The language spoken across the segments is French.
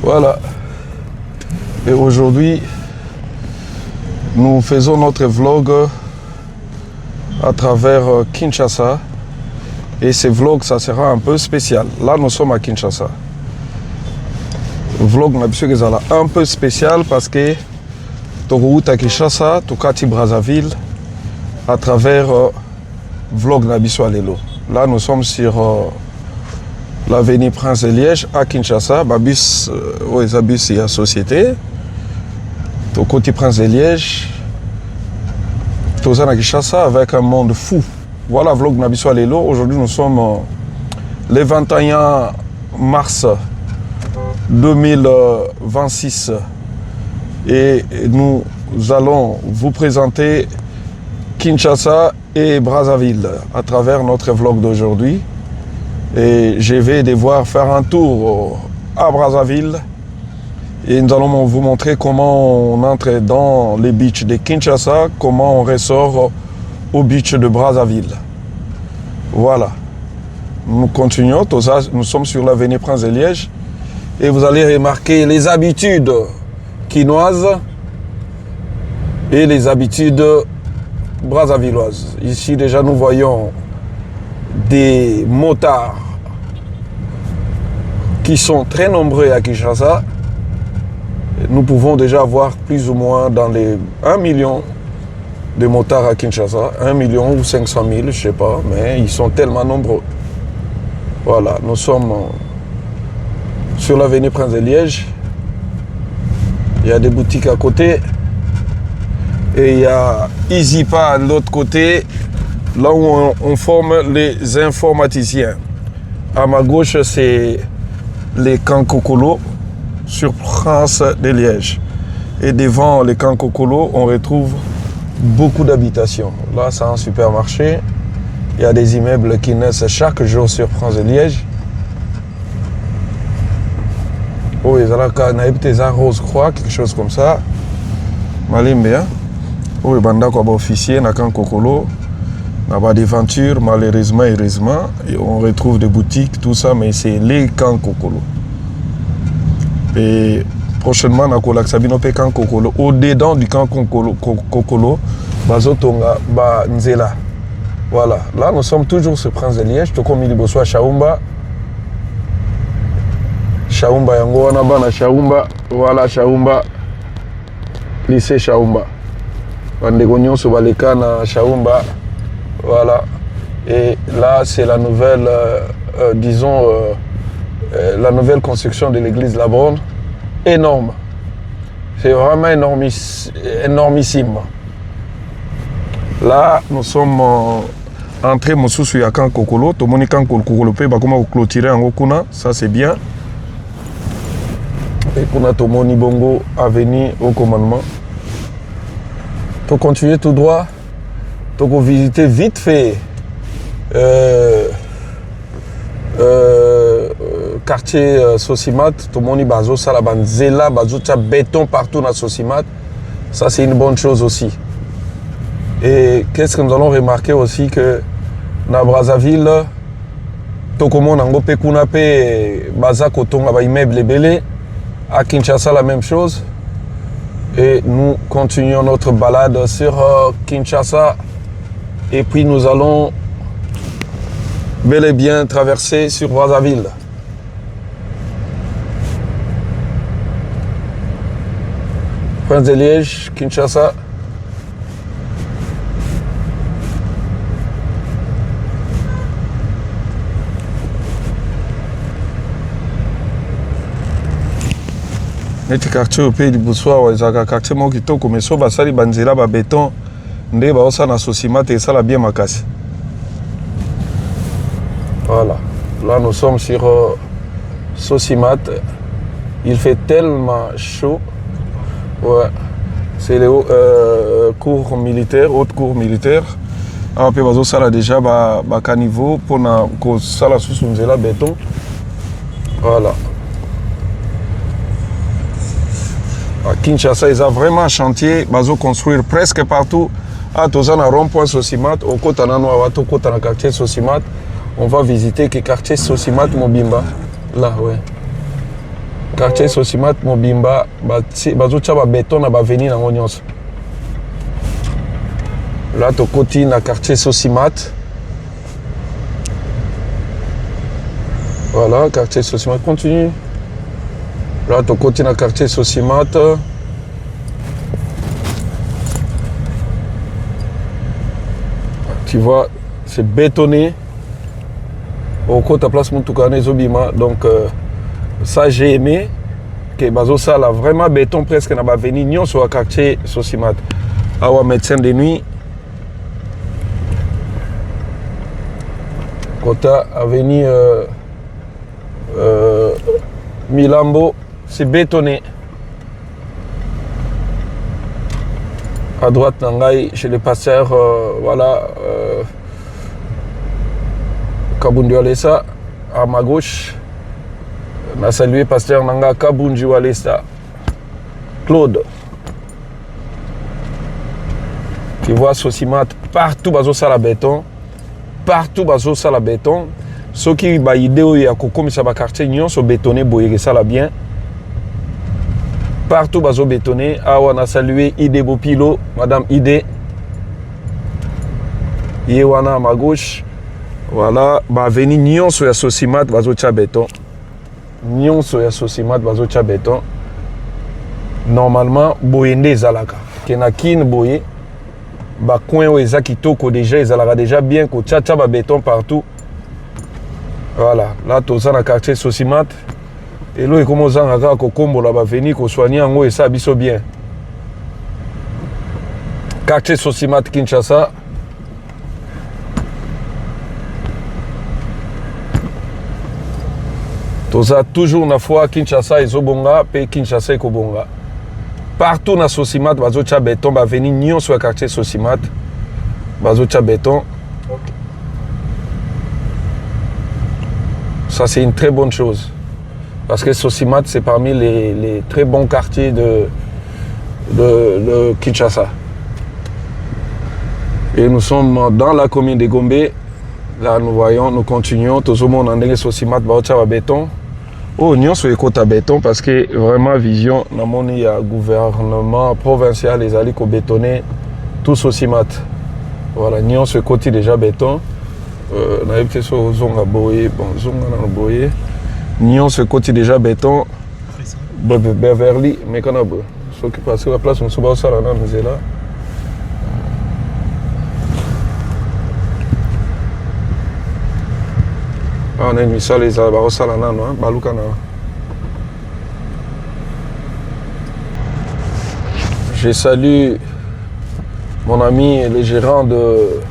Voilà. Et aujourd'hui, nous faisons notre vlog à travers Kinshasa. Et ce vlog, ça sera un peu spécial. Là, nous sommes à Kinshasa. Le vlog, un peu spécial parce que nous à Kinshasa, Tokati Brazzaville, à travers vlog Nabiso Alelo. Là, nous sommes sur l'avenue Prince de Liège à Kinshasa. Babis, il y a société. Côté Prince de Liège, à Kinshasa avec un monde fou. Voilà vlog Nabiso Alelo. Aujourd'hui, nous sommes le 21 mars 2026 et nous allons vous présenter Kinshasa et Brazzaville à travers notre vlog d'aujourd'hui. Et je vais devoir faire un tour à Brazzaville et nous allons vous montrer comment on entre dans les beaches de Kinshasa, comment on ressort au beach de Brazzaville. Voilà. Nous continuons, nous sommes sur l'avenue Prince de Liège et vous allez remarquer les habitudes quinoises et les habitudes brazzavilloises. Ici déjà nous voyons des motards qui sont très nombreux à Kinshasa. Nous pouvons déjà voir plus ou moins dans les 1 million de motards à Kinshasa, 1 million ou 500 000, je ne sais pas, mais ils sont tellement nombreux. Voilà, nous sommes sur l'avenue Prince de Liège. Il y a des boutiques à côté. Et il y a Easypa de l'autre côté, là où on forme les informaticiens. À ma gauche, c'est les Kankokolo sur Prince de Liège. Et devant les Kankokolo, on retrouve beaucoup d'habitations. Là, c'est un supermarché. Il y a des immeubles qui naissent chaque jour sur Prince de Liège. Oh, il y a un Rose Croix, quelque chose comme ça. Malimbe, oui, banda quoi officier na Kankokolo, na pas d'aventure malheureusement heureusement, et on retrouve des boutiques tout ça, mais c'est les Kankokolo. Et prochainement na kolak sabino pe Kankokolo, au dedans du Kankokolo, bazotonga ba nzela. Voilà, là nous sommes toujours sur Prince de Liège, to comme il bosso Chaumba. Chaumba yango wana bana Chaumba, voilà Chaumba. Lycée Chaumba. Bandegognon sur Balekana Chaumba. Voilà. Et là, c'est la nouvelle, la nouvelle construction de l'église La Bronde. Énorme. C'est vraiment énormissime. Là, nous sommes entrés à Kankokolo. Tout le monde Kankokolo peut clôturer en Okuna. Ça, c'est bien. Et pour notre Moni Bongo avenue au commandement. Pour continuer tout droit, pour visiter vite fait quartier Sosimat, tout le monde bazo salabanzela, bazo tcha béton partout dans Sosimat. Ça c'est une bonne chose aussi. Et qu'est-ce que nous allons remarquer aussi que dans Brazzaville, tout le monde a pe kuna pe baza kotonga ba immeuble belé. À Kinshasa, la même chose. Et nous continuons notre balade sur Kinshasa. Et puis nous allons bel et bien traverser sur Brazzaville. Prince de Liège, Kinshasa. Neti quartier au pays du Boussoir, ouais, zaka quartier mo kitoko mais so basali banzela ba béton nde ba osa na Sosimat et ça la bien makasi. Voilà. Là nous sommes sur Sosimat. Il fait tellement chaud. Ouais. C'est les cours militaires, haute cours militaire. On peut bazo sala déjà ba caniveau pour na ko sala sous nzela béton. Voilà. À Kinshasa, ils ont vraiment un chantier, ils ont construire presque partout. À Tozana rond-point Sosimat, au côté de Noawato, au côté de quartier Sosimat, on va visiter le quartier Sosimat Mobimba. Là, ouais. Quartier Sosimat Mobimba, bazotia ba béton na ba venir na nyonso. Là, tu côté na quartier Sosimat. Voilà, quartier Sosimat, continue. Là, tu côté na quartier Sosimat. Tu vois, c'est bétonné. Au côté de la place Moutoukane Zobima. Donc, ça, j'ai aimé. Que bazo ça là, vraiment béton presque n'a pas venu ni sur le quartier Sosimat. Awa médecin de nuit. Kota Avenue Milambo, c'est bétonné. À droite, Nangaï, chez le pasteur, voilà, Kabundu Alessa. À ma gauche, on a salué pasteur Nanga Kabundu Alessa. Claude. Tu vois, Sosimat, partout, bazo ça la béton. Partout, bazo ça la béton. Ceux qui ont une idée, il y a comme ça, quartier, ils sont bétonnés, boyé, ça la bien. Partout, bazo bétonné. Ah, on a salué Ide Bopilo, Madame Ide. Yewana à ma gauche. Voilà, bah veni Nyon sur la Sosimat, bazo tcha béton. Nyon sur la Sosimat, bazo tcha béton. Normalement, boyende zalaka. Kenakin boye. Bah coin où ils kitoko déjà, ils allaient déjà bien que tcha tcha béton partout. Voilà, là, tout ça dans le quartier Sosimat. Et là, il commence à avoir combo là-bas, venir soigner en haut et ça, biso bien. Quartier Sosimat Kinshasa. Tout ça, toujours na fois Kinshasa et Zobonga, puis Kinshasa et Kobonga. Partout dans Sosimat, bazo tcha béton, va venir Nyon sur le quartier Sosimat. Bazo tcha béton. Ça, c'est une très bonne chose. Parce que Sosimat, c'est parmi les très bons quartiers de Kinshasa. Et nous sommes dans la commune de Gombe. Là, nous voyons, nous continuons. Tout le monde en a Sosimat, Baotcha béton. Oh, nous sommes à béton parce que vraiment, vision, il y a un gouvernement provincial, les alliés qui ont bétonné tout Sosimat. Voilà, nous sommes côté déjà béton. On a été sur Zonga Boye, bon, Zonga dans le Boye. Nyon ce côté déjà béton. Beverly, mais qu'on a ceux qui passent sur la place, on se bat au salon, nous est là. On a mis ça les arbres au salon, non, Baloukana. Je salue mon ami et le gérant de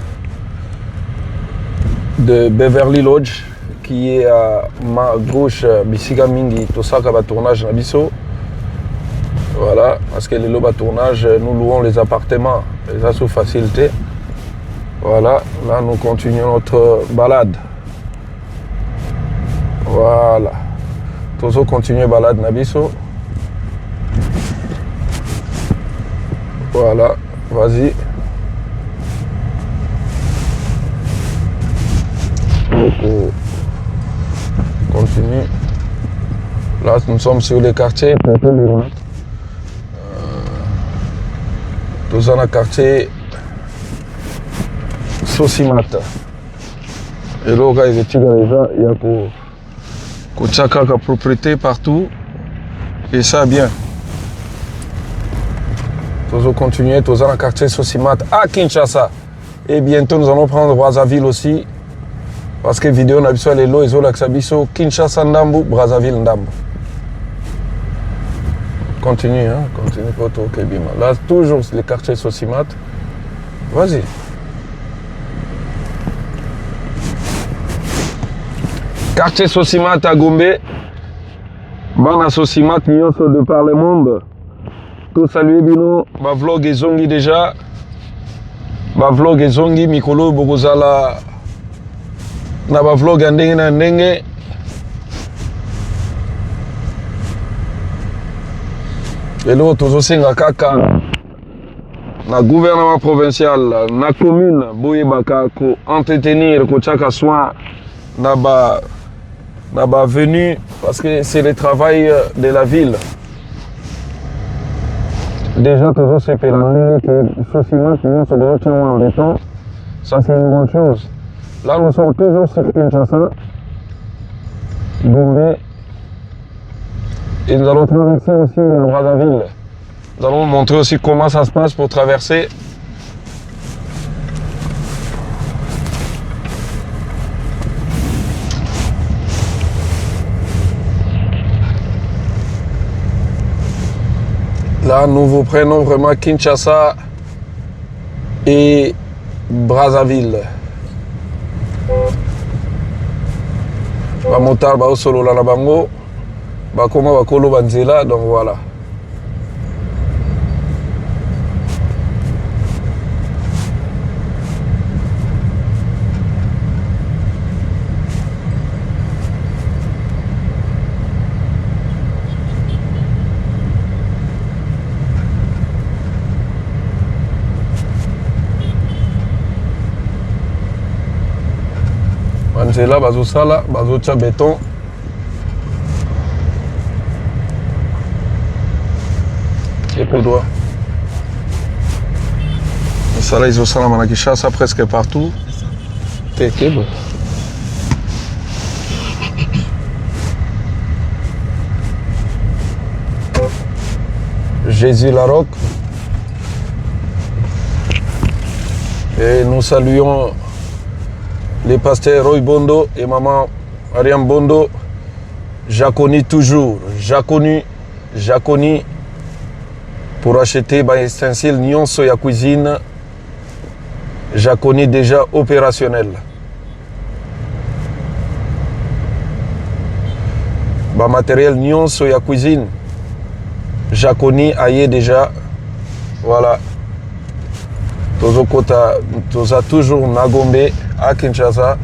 Beverly Lodge qui est à ma gauche, Bisiga Mingi, Tosaka va tournage na biso. Voilà, parce que les lobes tournage, nous louons les appartements, les assos facilité. Voilà, là nous continuons notre balade. Voilà, Tozo continue balade na biso. Voilà, vas-y. Continue. Là, nous sommes sur le quartier. Nous sommes dans le quartier Sosimat. Et là, il y a une propriété partout. Et ça, bien. Nous allons continuer. Nous sommes dans le quartier Sosimat à Kinshasa. Et bientôt, nous allons prendre Brazzaville aussi. Parce que vidéo n'a pas les lots, ils ont l'accès Kinshasa Ndambu, Brazzaville Ndambu. Continue, hein, continue pour tout Kébima. Là, toujours les quartiers Sosimat. Vas-y. Quartier Sosimat à Gombe. Bana Sosimat, Nyonso de par le monde. Tout saluer Bino. Ma vlog est zongi déjà. Ma vlog est zongi, Mikolo Bogozala. Na ba vlog ndenge na ndenge. Elo tozosenga kaka na gouvernement provincial, na commune boyebaka ko entretenir ko chaka soin n'a pas venu parce que c'est le travail de la ville. Déjà, toujours c'est pénalisé que facilement, nous se retrouvons en béton. Ça, c'est une bonne chose. Là, nous sommes toujours sur Kinshasa, Gombe, et nous allons traverser aussi le Brazzaville. Nous allons montrer aussi comment ça se passe pour traverser. Là, nous vous prenons vraiment Kinshasa et Brazzaville. Bamotar ba solo la bango, ba koma ba kolo banzela, donc voilà. Banzela bazo sala, bazo tia béton. Et pour droit. Ça là, ils ont ça à Kinshasa presque partout. T'es bon. Jésus la roque. Et nous saluons les pasteurs Roy Bondo et maman Ariam Bondo. Jaconi toujours. Jaconi pour acheter des ustensiles nyonso ya cuisine. Jaconi déjà opérationnel. Matériel nyonso ya cuisine. Jaconi aye déjà. Voilà. Toza toujours na Gombe à Kinshasa.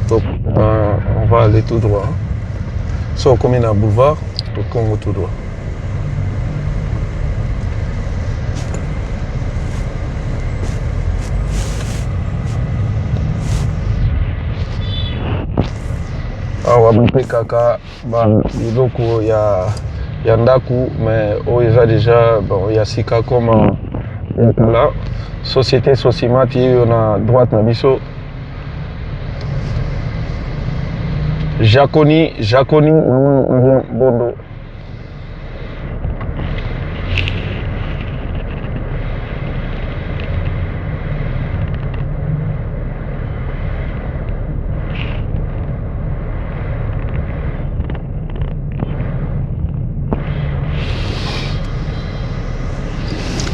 Donc, on va aller tout droit. Soit comme il y a un boulevard, donc on va tout droit. Awa mpe kaka biloko ya ndaku, mais eza déjà bon, ya sika comme là société Sosimat on a droite na biso. Jaconi Bondo.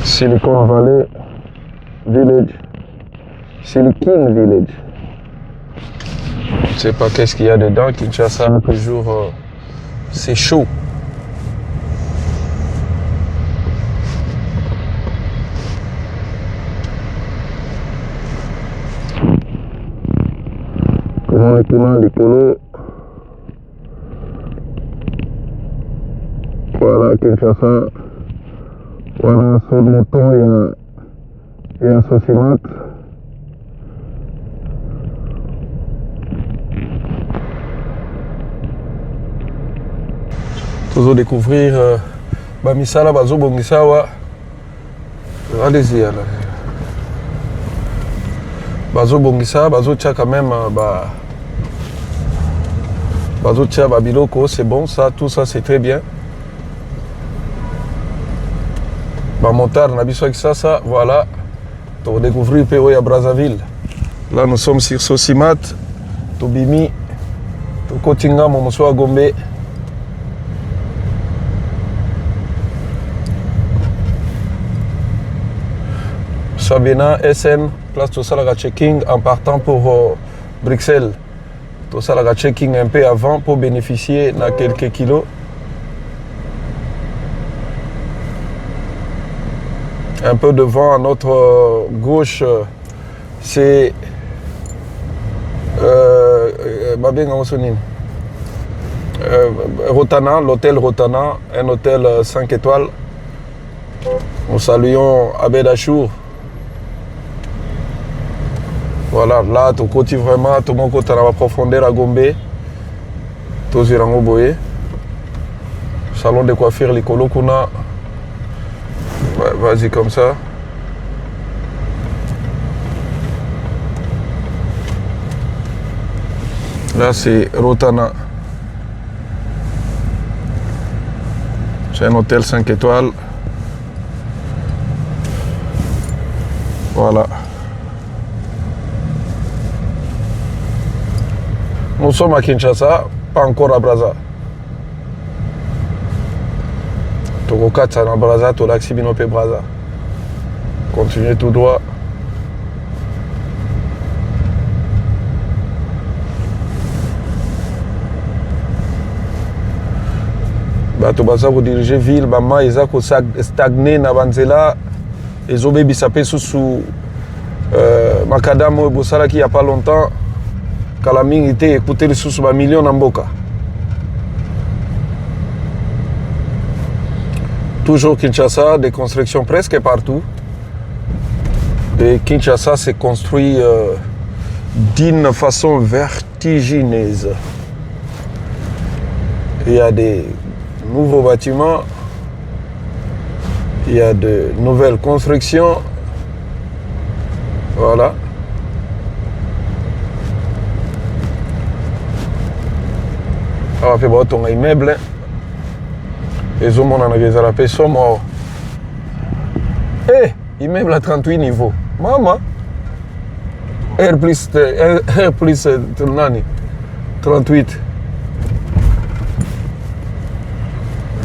Silicon Valley Village. Silicon Village. Je sais pas qu'est-ce qu'il y a dedans. Kinshasa, toujours, c'est chaud. Comment est-ce les colos? Voilà, Kinshasa. Voilà, sur le mouton, il y a un Sosimat. Toujours découvrir Bamisala, Bazo Bongisawa. Allez-y, là. Bazo Bongisa, Bazo Tia quand même, Bazo Tia Babiloko, c'est bon, ça, tout ça c'est très bien. Montar, Nabiso avec ça, voilà. Pour découvrir PO à Brazzaville. Là, nous sommes sur Sosimat, Tobimi, Tokotinga, Momoso à Gombe. Sabina, SN, place tout ça, la checking en partant pour Bruxelles. Tout ça, la checking un peu avant pour bénéficier de quelques kilos. Un peu devant à notre gauche, c'est Rotana, l'hôtel Rotana, un hôtel 5 étoiles. Nous saluons Abed Achour. Voilà, là, tu côté vraiment, tout le monde côté la profondeur à Gombe. Tous les rangs boyés. Salon de coiffure, les colos qu'on a. Ouais, vas-y comme ça. Là, c'est Rotana. C'est un hôtel 5 étoiles. Voilà. Nous sommes à Kinshasa, pas encore à Brazza. Toko 4 à Brazza, to l'axi Binope Brazza. Continuez tout droit. Bato baza ko diriger ville, bama eza ko stagner na banzela. Ezobe bisapé sous Macadam Bosala qui il n'y a pas longtemps. Kalaming était écouté sous ba million en Mboka. Toujours Kinshasa, des constructions presque partout. Et Kinshasa s'est construit d'une façon vertigineuse. Il y a des nouveaux bâtiments, il y a de nouvelles constructions. Voilà. On va faire un immeuble. Les hommes ont la personne. Eh, immeuble à 38 niveaux. Maman. R plus nani. 38.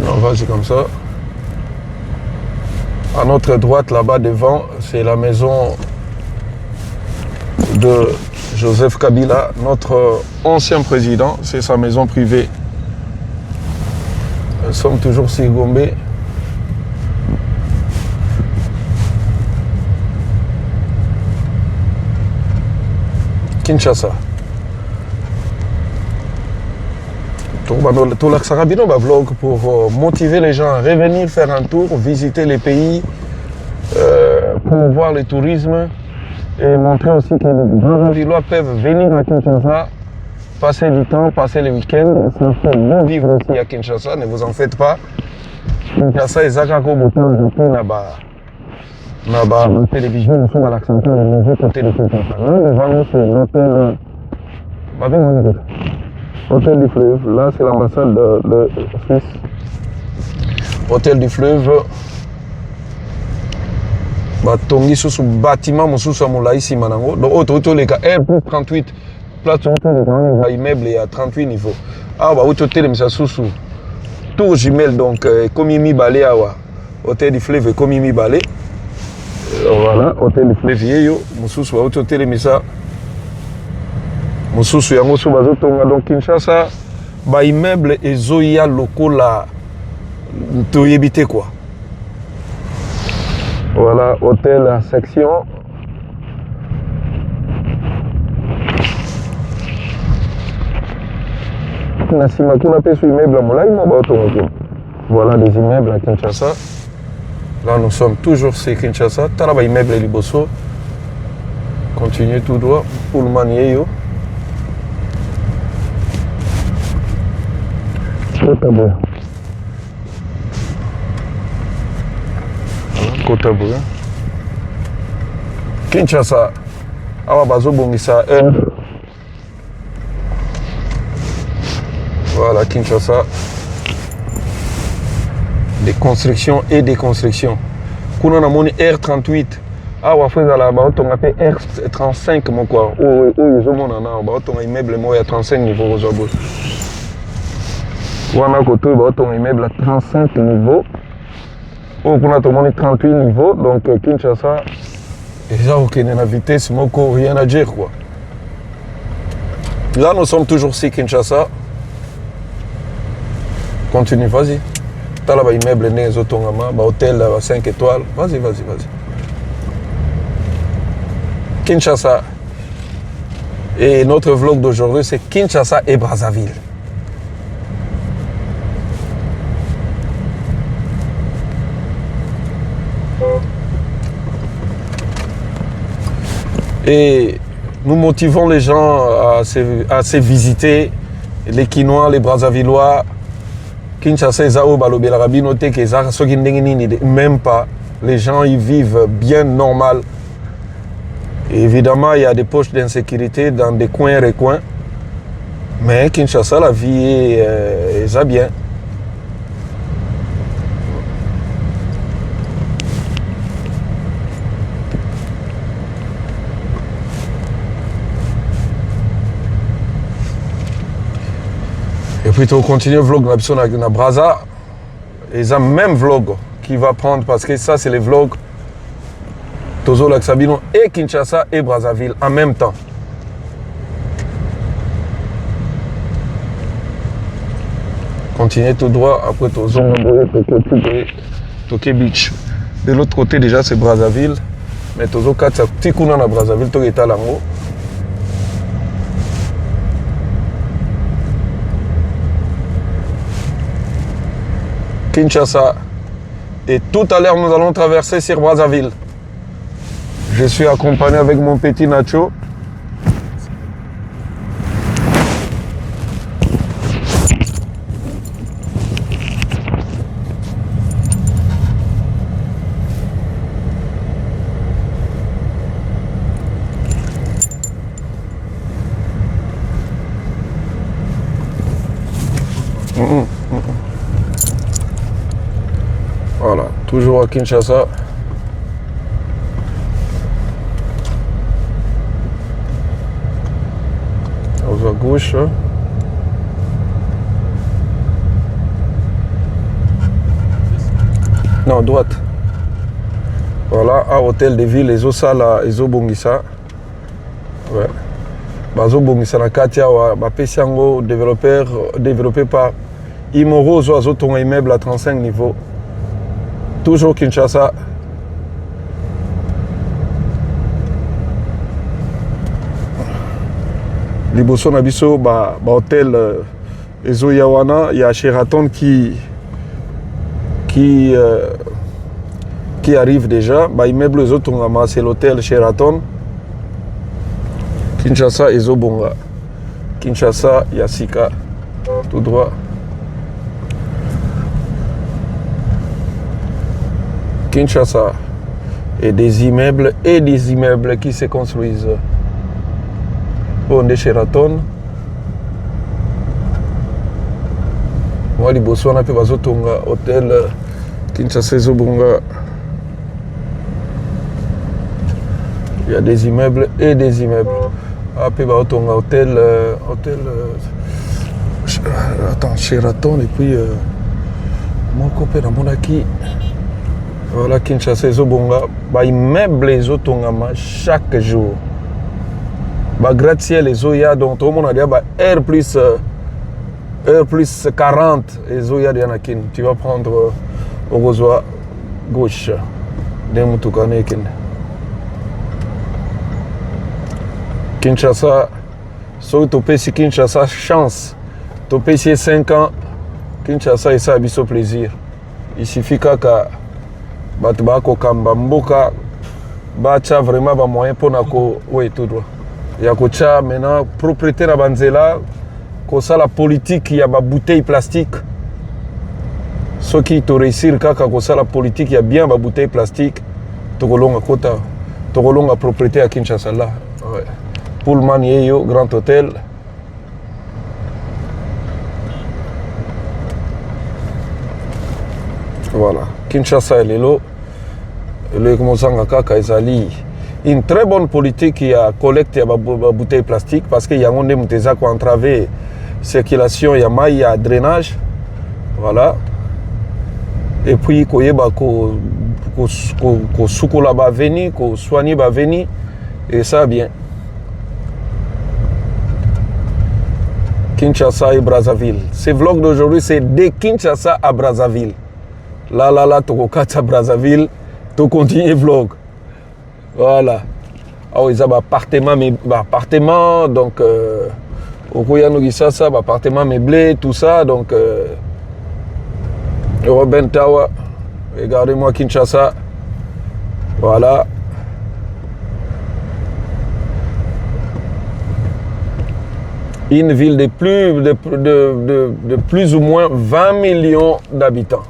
Non, vas-y comme ça. À notre droite, là-bas devant, c'est la maison de Joseph Kabila, notre ancien président. C'est sa maison privée. Nous sommes toujours sur Gombe. Kinshasa. Tout l'Axarabino vlog pour motiver les gens à revenir faire un tour, visiter les pays, promouvoir le tourisme et montrer aussi que les gens villois peuvent venir à Kinshasa, passer du temps, passer le week-end. Ça fait bon vivre aussi à Kinshasa, ne vous en faites pas. Kinshasa est Zakako Botan, je peux là-bas. Là-bas, la télévision, nous sommes à l'accentuer le nouveau côté de Kinshasa. Devant nous, c'est l'hôtel. Hôtel du Fleuve, là c'est l'ambassade de Suisse. Hôtel du Fleuve. Batongi sous bâtiment mosusu amula ici manango. Donc auto les cas R plus 38 place de immeuble à 38 niveaux. Ah bah hôtel mais ça sous tour jumelle donc comme mi balé awa. Hôtel du Fleuve comme mi balé. Voilà, hôtel du Fleuve yo mosusu hôtel mais ça mosusu yango so bazotonga donc Kinshasa ba immeuble ezoya lokola toyebite quoi. Voilà, hôtel à section. Voilà des immeubles à Kinshasa. Là nous sommes toujours sur Kinshasa. Taraba immeuble Liboso. Continuez tout droit pour le manier. Kotabu. Kinshasa. Awa bazo bongisa. Voilà Kinshasa. Des constructions et des constructions. Kuna na moni R38. Awa feza la ba otonga pe R35 mon quoi. Oyo mona na ba otonga immeuble mo ya 35 niveaux ozobo. Wana koto ba otonga immeuble à 35 niveaux. Oh, on a tout le monde 38 niveaux, donc Kinshasa, déjà aucune vitesse, moko rien à dire quoi. Là nous sommes toujours sur Kinshasa. Continue, vas-y. T'as là-bas immeuble né Zotongama, hôtel 5 étoiles. Vas-y. Kinshasa. Et notre vlog d'aujourd'hui c'est Kinshasa et Brazzaville. Et Nous motivons les gens à se visiter, les Quinois, les Brazzavillois, Kinshasa, Ezao, Balobé, Rabino, Teke, même pas. Les gens y vivent bien normal. Et évidemment, il y a des poches d'insécurité dans des coins et recoins. Mais Kinshasa, la vie est bien. Et puis, tu continues le vlog dans Brazza. Et ça, même vlog qui va prendre, parce que ça, c'est les vlogs Tozo Laksabino et Kinshasa et Brazzaville en même temps. Continuez tout droit, après Tozo, Toké Beach. De l'autre côté, déjà, c'est Brazzaville. Mais Tozo Katsa, Tikuna na Brazzaville, Toké Talango. Kinshasa. Et tout à l'heure, nous allons traverser sur Brazzaville. Je suis accompagné avec mon petit Nacho. Voilà, toujours à Kinshasa. À gauche. Non, droite. Voilà, à Hôtel de Ville, les Osala, les Obongisa. Ouais. Bazo Bongisa na Katia, Bapesiango, développé par Imoro, Zoazo, ton immeuble à 35 niveaux. Toujours Kinshasa. Liboso Nabiso, hôtel Ezo Yawana, il y a Sheraton qui arrive déjà. Immeuble Ezo Tongama, c'est l'hôtel Sheraton. Kinshasa, Ezo Bonga. Kinshasa, Yassika, tout droit. Kinshasa. Et des immeubles qui se construisent. On est Sheraton. Moi, liboso on a pu bazotonga hôtel Kinshasa Zobunga. Il y a des immeubles et des immeubles. Après bazotonga hôtel attends, Sheraton et puis mon copain dans mon acquis. Voilà Kinshasa Zobunga. Immeuble les otongama chaque jour. Gratte-ciel les Oya, donc tout le monde a dit R plus 40 et Zoya de Anakin. Tu vas prendre au Rosoa gauche. Kinshasa, so tu payes Kinshasa, chance. Tu payes 5 ans, Kinshasa et ça a biso plaisir. Il suffit que Batbako Kamba Mboka, Bacha vraiment ba moyen pour nako, oui tout droit. Il y a maintenant propriété de Banzela, comme ça la politique, il y a des bouteilles plastiques. Ceux qui te réussissent, comme ça la politique, il y a bien des bouteilles plastiques. Tu as la propriété à Kinshasa là. Ouais. Pullman Yeyo, Grand Hôtel. Voilà. Kinshasa et Lelo. Le Mozangaka Kaizali. Une très bonne politique qui a collecté les bouteilles plastiques parce qu'il y a des bouteilles qui ont entravé la circulation, il y a drainage. Voilà. Et puis, il y a des soukola va venir, des soignés va venir. Et ça, bien. Kinshasa et Brazzaville. Ce vlog d'aujourd'hui, c'est de Kinshasa à Brazzaville. Là, tu as à Brazzaville, tu continues le vlog. Voilà. Alors, ils ont un appartement, donc, au Koyanogisa, appartement meublé, tout ça, donc, Robin Tower, regardez-moi Kinshasa, voilà. Une ville de plus ou moins 20 millions d'habitants.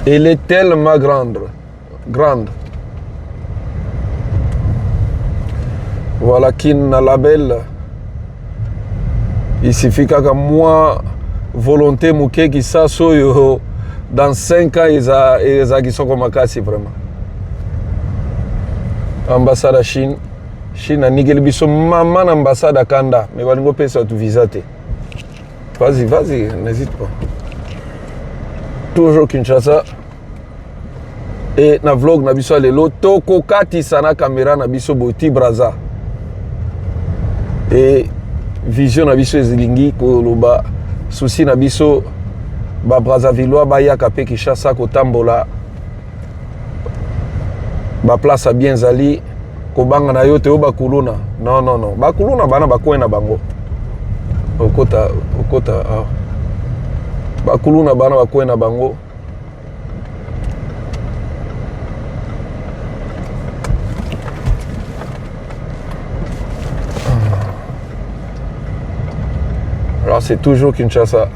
Elle est tellement grande. Voilà qui n'a label. Il suffit qu'à moi, volonté mouké qui s'assoit dans 5 ans, ils sont comme un cassi vraiment. Ambassade à Chine. Chine a nigel biso maman ambassade à Kanda. Mais on va payer ça tout visiter. Vas-y, n'hésite pas. Toujours Kinshasa. Et na vlog na biso lelo toko kati sana caméra na biso boti braza. Et vision na biso ezilingi ko loba souci na biso ba Brazzavillois ba yaka pe Kinshasa ko tambola. Ba place bien zali ko banga na yo te o bakuluna. Non. Bakuluna bana bakwena bango. Okota ah. Bakuluna bana bakwena bango. Alors c'est toujours Kinshasa.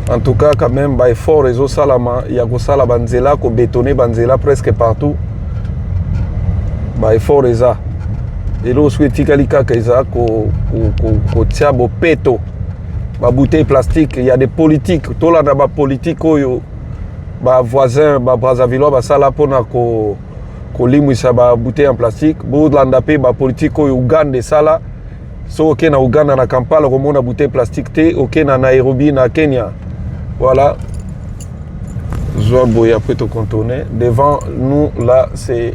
En tout cas, quand même, il faut réseau salama, il y a la banzela, ko bétonné banzela presque partout. Il faut réseau. Et là, on tikalika kaisa ko tia bo peto. Ba bouteille plastique, il y a des politiques, tout là dans ba politique oyo ba voisin ba Brazzavillois ba sala pona ko limwisa ba bouteille en plastique, bo landa pe ba politique oyo Uganda sala. So ok na Uganda na Kampala ko mona bouteille plastique te, ok na Nairobi na Kenya. Voilà. Zoaboy après te contourner. Devant nous là, c'est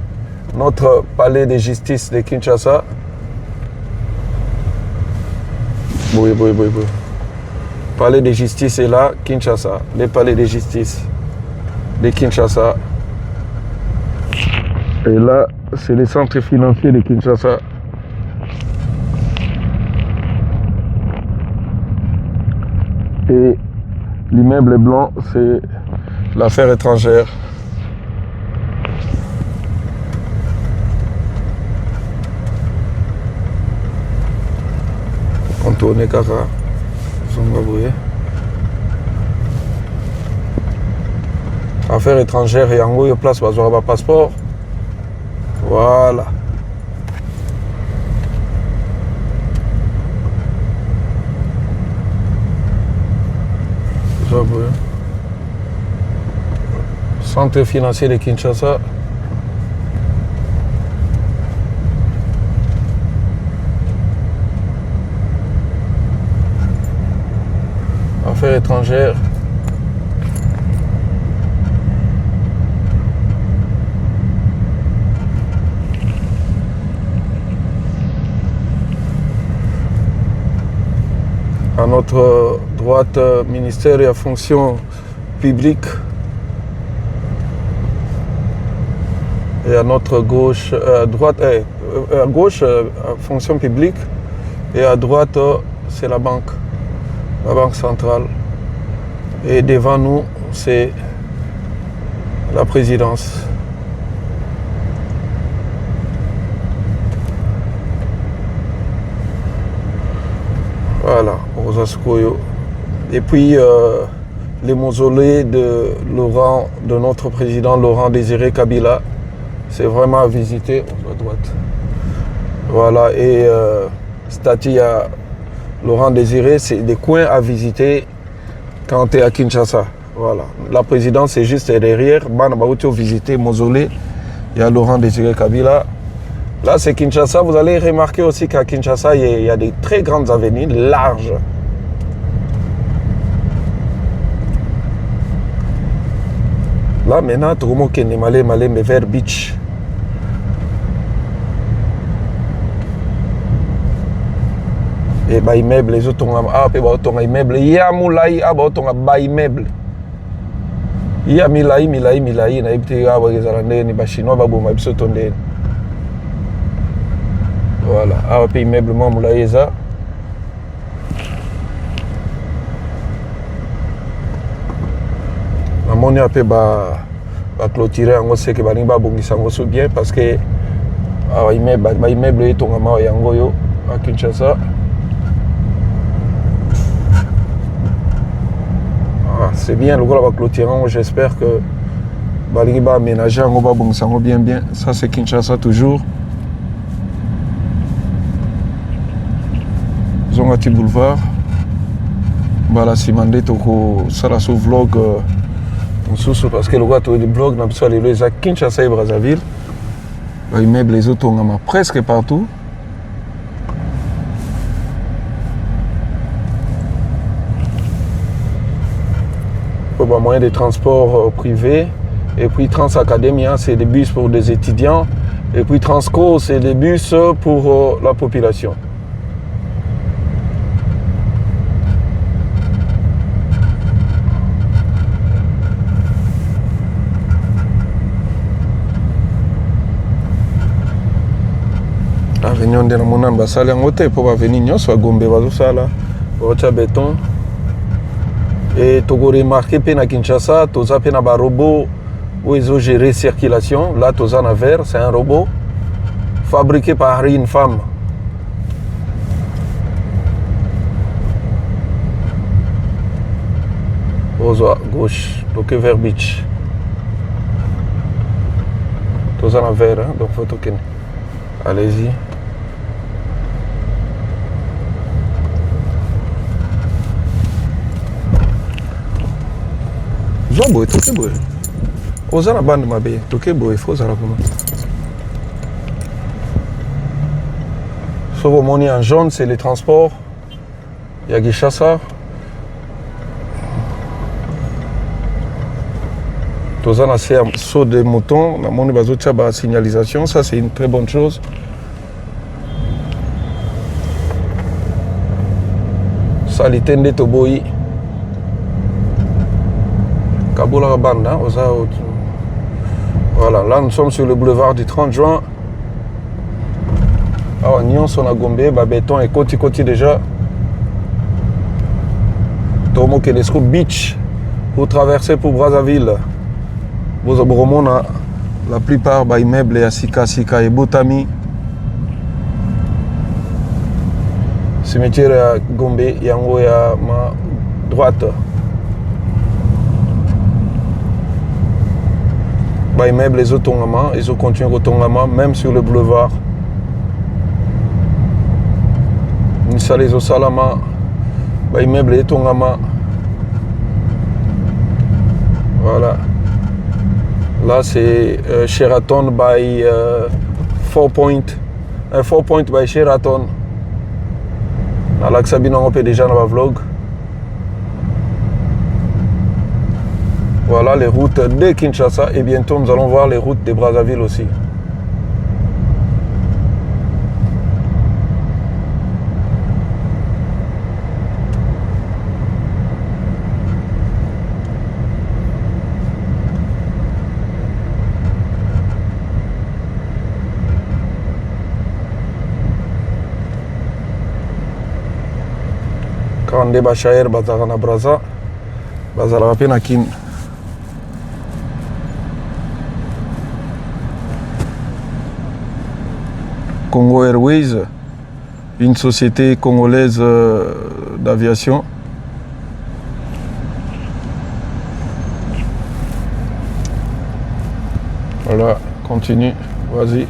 notre palais de justice de Kinshasa. Oui. Palais de justice est là, Kinshasa. Le palais de justice de Kinshasa. Et là, c'est le centre financier de Kinshasa. Et l'immeuble blanc, c'est l'affaire étrangère. Contourner Kaka. Affaires étrangères et en haut, il y a place pour avoir un passeport. Voilà. Centre financier de Kinshasa. Affaires étrangères. À notre droite, ministère et à fonction publique. Et à notre gauche, à gauche, fonction publique. Et à droite, c'est la banque centrale. Et devant nous, c'est la présidence. Voilà, Osascoyo. Et puis, les mausolées de notre président Laurent Désiré Kabila. C'est vraiment à visiter, à droite. Voilà, et statue à Laurent Désiré, c'est des coins à visiter quand tu es à Kinshasa. Voilà. La présidence est juste derrière. Banabauto visiter mausolée. Il y a Laurent Désiré Kabila. Là, c'est Kinshasa. Vous allez remarquer aussi qu'à Kinshasa, il y a des très grandes avenues, larges. Là, maintenant, tout le monde qui est malé vers Beach. Et bah immeuble, les autres ont un immeuble. Il y a moulay, un immeuble. Il y a milay, na ibte ya wa gezarande ni ba chinois ba boma biso tonde. Voilà, awa pe immeuble mwa molai eza. Namoni ape baclôture yango seke balingi babongisa yango so bien parce que awa immeuble etongama awa yango oyo à Kinshasa. C'est bien le gros baclôture yango, j'espère que balingi baaménager yango babongisa yango bien. Ça c'est Kinshasa toujours. Zongati boulevard. Bala simande toko sala so vlog parce que le gars a des blogs dans les à Kinshasa et Brazzaville. Les immeubles les autres ont presque partout. Moyen de transport privé. Et puis Transacademia, c'est des bus pour des étudiants. Et puis Transco, c'est des bus pour la population. Avenue de la Monan basali en côté pour venir nyonso Gombe bazosala ocha béton et togo remarqué pe na Kinshasa toza pe na ba robot où ils ont géré circulation. Là toza na vert, c'est un robot fabriqué par une femme. Ozo gauche, donc vers beach. Toza na vert, hein, donc faut token. Allez-y. Zobo, toke boy. Oza na bande mabe, toke boy, faut ça comment. Sauf au moni en jaune, c'est les transports. Il y a Kinshasa. Toza na saut de mouton, na moni bazo tchaba signalisation, ça c'est une très bonne chose. Salitende Toboyi. Kabola Banda, voilà, là nous sommes sur le boulevard du 30 juin. Alors, Nyon son à Gombe, béton et côté déjà. Tomo Kenesco Beach pour traverser pour Brazzaville. Vous avez la plupart des immeubles à Sika et Botami. Cimetière à Gombe, Yango et à ma droite. Les immeubles, les autonomaments, ils ont continué autonomamment, même sur le boulevard. Nissa les Osalama, les immeubles, les autonomaments. Voilà. Là, c'est Sheraton by 4 Point. 4 Point by Sheraton. Dans l'Axabine, on peut déjà dans la vlog. Voilà les routes de Kinshasa et bientôt nous allons voir les routes de Brazzaville aussi. Quand on débat Chaher, Bazarana Braza, Bazara Penakin. Congo Airways, une société congolaise d'aviation. Voilà, continue, vas-y.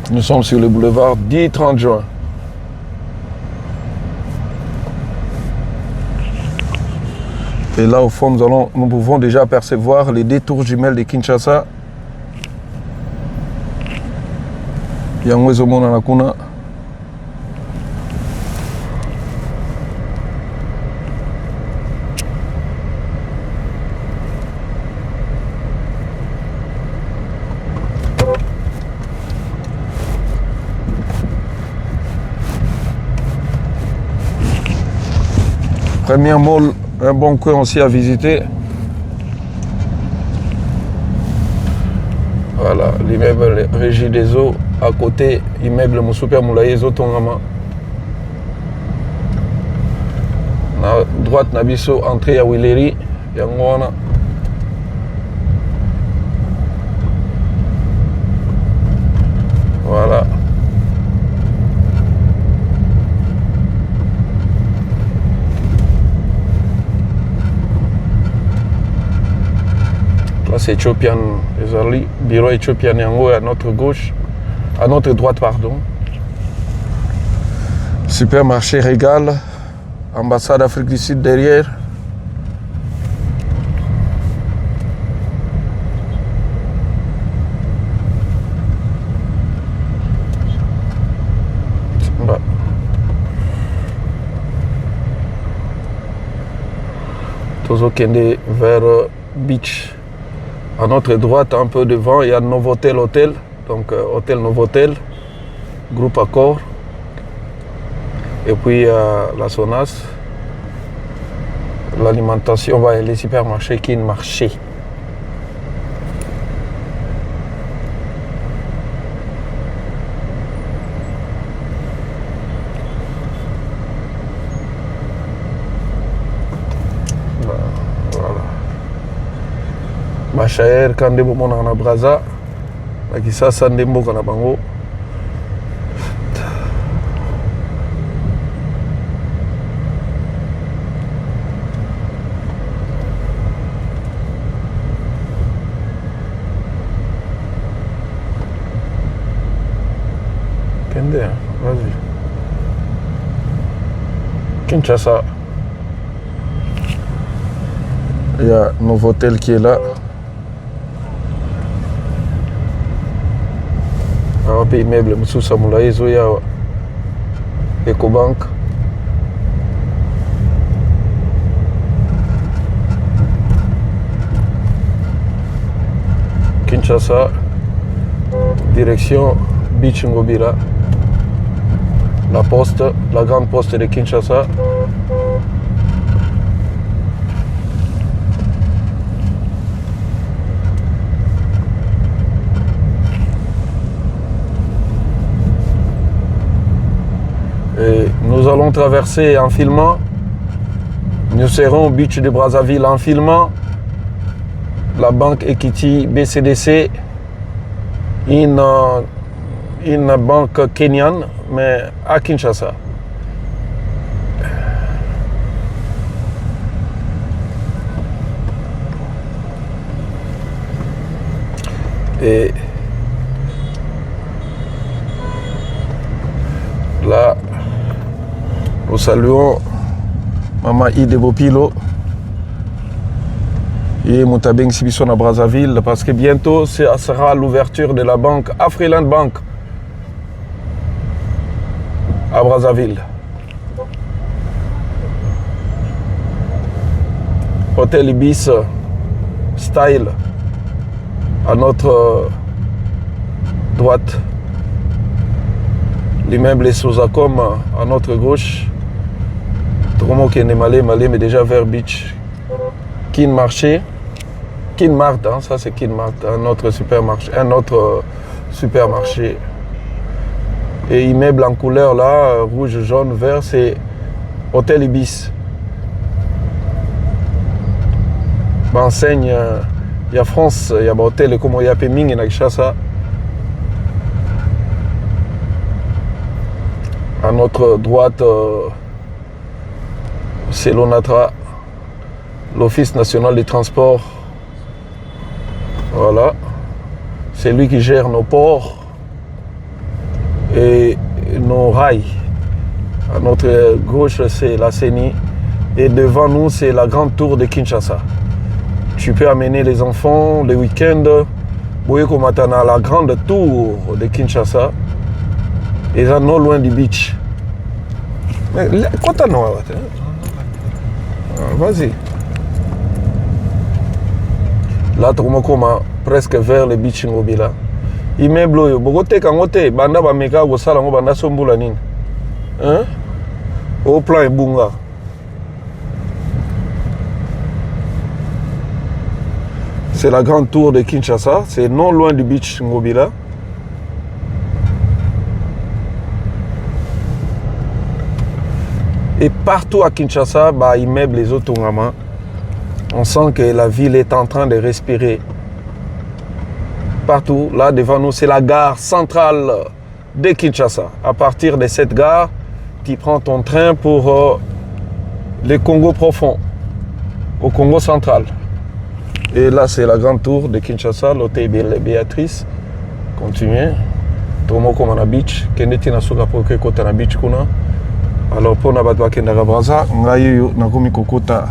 Nous sommes sur le boulevard 10-30 juin. Et là, au fond, nous pouvons déjà apercevoir les détours jumelles de Kinshasa. Yango ezomona na kuna. Premier mall, un bon coin aussi à visiter. Voilà, l'immeuble Régie des Eaux. à côté immeuble mon super moulaye ezotongama na droite na biso entrée ya Wileri yango wana voilà. Là c'est Ethiopian, désolé, bureau Ethiopian yango à notre gauche, à notre droite pardon. Supermarché Régal, ambassade Afrique du Sud derrière. Tozokende vers Beach. À notre droite, un peu devant, il y a Novotel Hôtel, donc Hôtel Novotel, groupe Accor. Et puis la Sonas, l'alimentation, les supermarchés qui marché. Bachaer kande bomona na Braza bakisa sande mboka na bango kende vas-y Kinshasa il y a Novotel qui est là. Pays immeuble Moussoussa Moulaye Zoya Ecobank. Kinshasa, direction Beach Ngobira. La poste, la grande poste de Kinshasa. Et nous allons traverser en filmant. Nous serons au beach de Brazzaville en filmant. La banque Equity BCDC, une banque kenyane, mais à Kinshasa. Et là, nous saluons Maman Ide Bopilo et Moutabeng Sibison à Brazzaville parce que bientôt ça sera l'ouverture de la banque Afriland Bank à Brazzaville. Hôtel Ibis Style à notre droite. L'immeuble est Sozacom à notre gauche. Tromo qui est Malé, mais déjà vers Beach. Kin Marché. Kin Mart, hein, ça c'est Kin Mart, un autre supermarché. Et immeuble en couleur là, rouge, jaune, vert, c'est Hôtel Ibis. Enseigne, il y a France, il y a hôtel comme il y a Peming et Nakishasa. À notre droite, c'est l'ONATRA, l'Office national des transports. Voilà. C'est lui qui gère nos ports et nos rails. À notre gauche, c'est la CENI. Et devant nous, c'est la grande tour de Kinshasa. Tu peux amener les enfants les week-ends. Boyeko Matana, la grande tour de Kinshasa. Et ça, non loin du beach. Mais quoi t'as non? Vas-y. Là, tu commences presque vers le beach Ngobila. Immeuble, Bogote Kangote, Banda Bameka, Gosalango, Banda Sombulanin. Hein? Au plan Bunga. C'est la grande tour de Kinshasa. C'est non loin du beach Ngobila. Et partout à Kinshasa, immeubles les Otongama, on sent que la ville est en train de respirer. Partout, là devant nous, c'est la gare centrale de Kinshasa. À partir de cette gare, tu prends ton train pour le Congo profond, au Congo central. Et là, c'est la grande tour de Kinshasa, l'hôtel Béatrice. Continuez. Tomoko Mana Beach, Kendeti Nasuka Poke Kota na Beach Kuna. Alors, pour Nabatwa Kendara Braza, Ngayo Nakomi Kokota,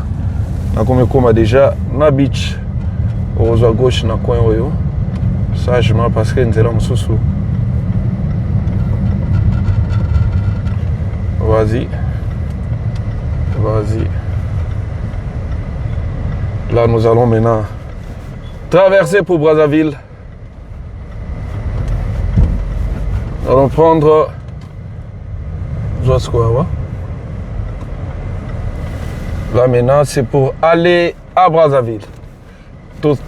Nakomi Koma déjà, na Beach, au à gauche, na coin Oyo. Sagement parce que nous sommes sous. Vas-y. Vas-y. Là, nous allons maintenant traverser pour Brazzaville. Nous allons prendre. Là, maintenant, c'est pour aller à Brazzaville.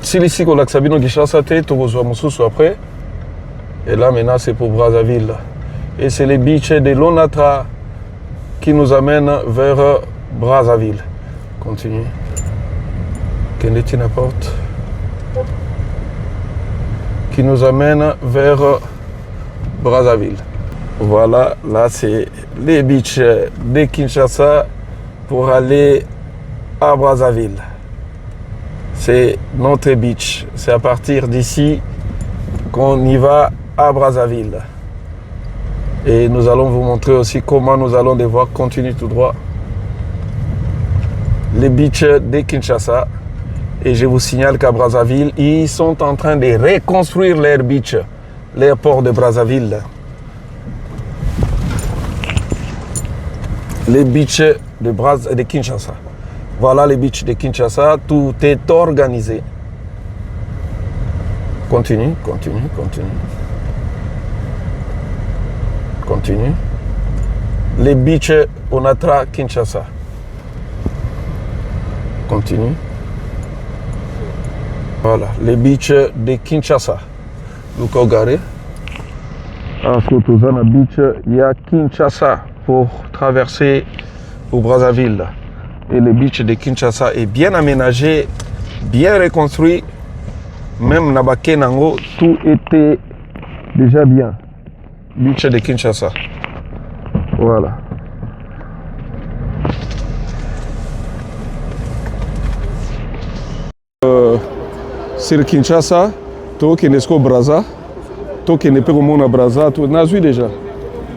Si ici, on a Sabino Gishasa, tu vas après. Et là, maintenant, c'est pour Brazzaville. Et c'est les beaches de Lonatra qui nous amènent vers Brazzaville. Continue. Kendeti n'importe. Qui nous amène vers Brazzaville. Voilà, là c'est les beaches de Kinshasa pour aller à Brazzaville. C'est notre beach. C'est à partir d'ici qu'on y va à Brazzaville. Et nous allons vous montrer aussi comment nous allons devoir continuer tout droit. Les beaches de Kinshasa. Et je vous signale qu'à Brazzaville, ils sont en train de reconstruire leur beach, l'aéroport de Brazzaville. Les beaches de Kinshasa. Voilà les beaches de Kinshasa, tout est organisé. Continue, continue, continue. Continue. Les beaches Onatra Kinshasa. Continue. Voilà, les beaches de Kinshasa. Luka Ogare. À Kotozana Beach, il y a Kinshasa pour traverser au Brazzaville. Et le beach de Kinshasa est bien aménagé, bien reconstruit. Même Nabake Nango, tout était déjà bien. Beach de Kinshasa. Voilà. Sur Kinshasa, to Kenesko Brazza, to Kenepe Komona Brazza, to Nazui déjà.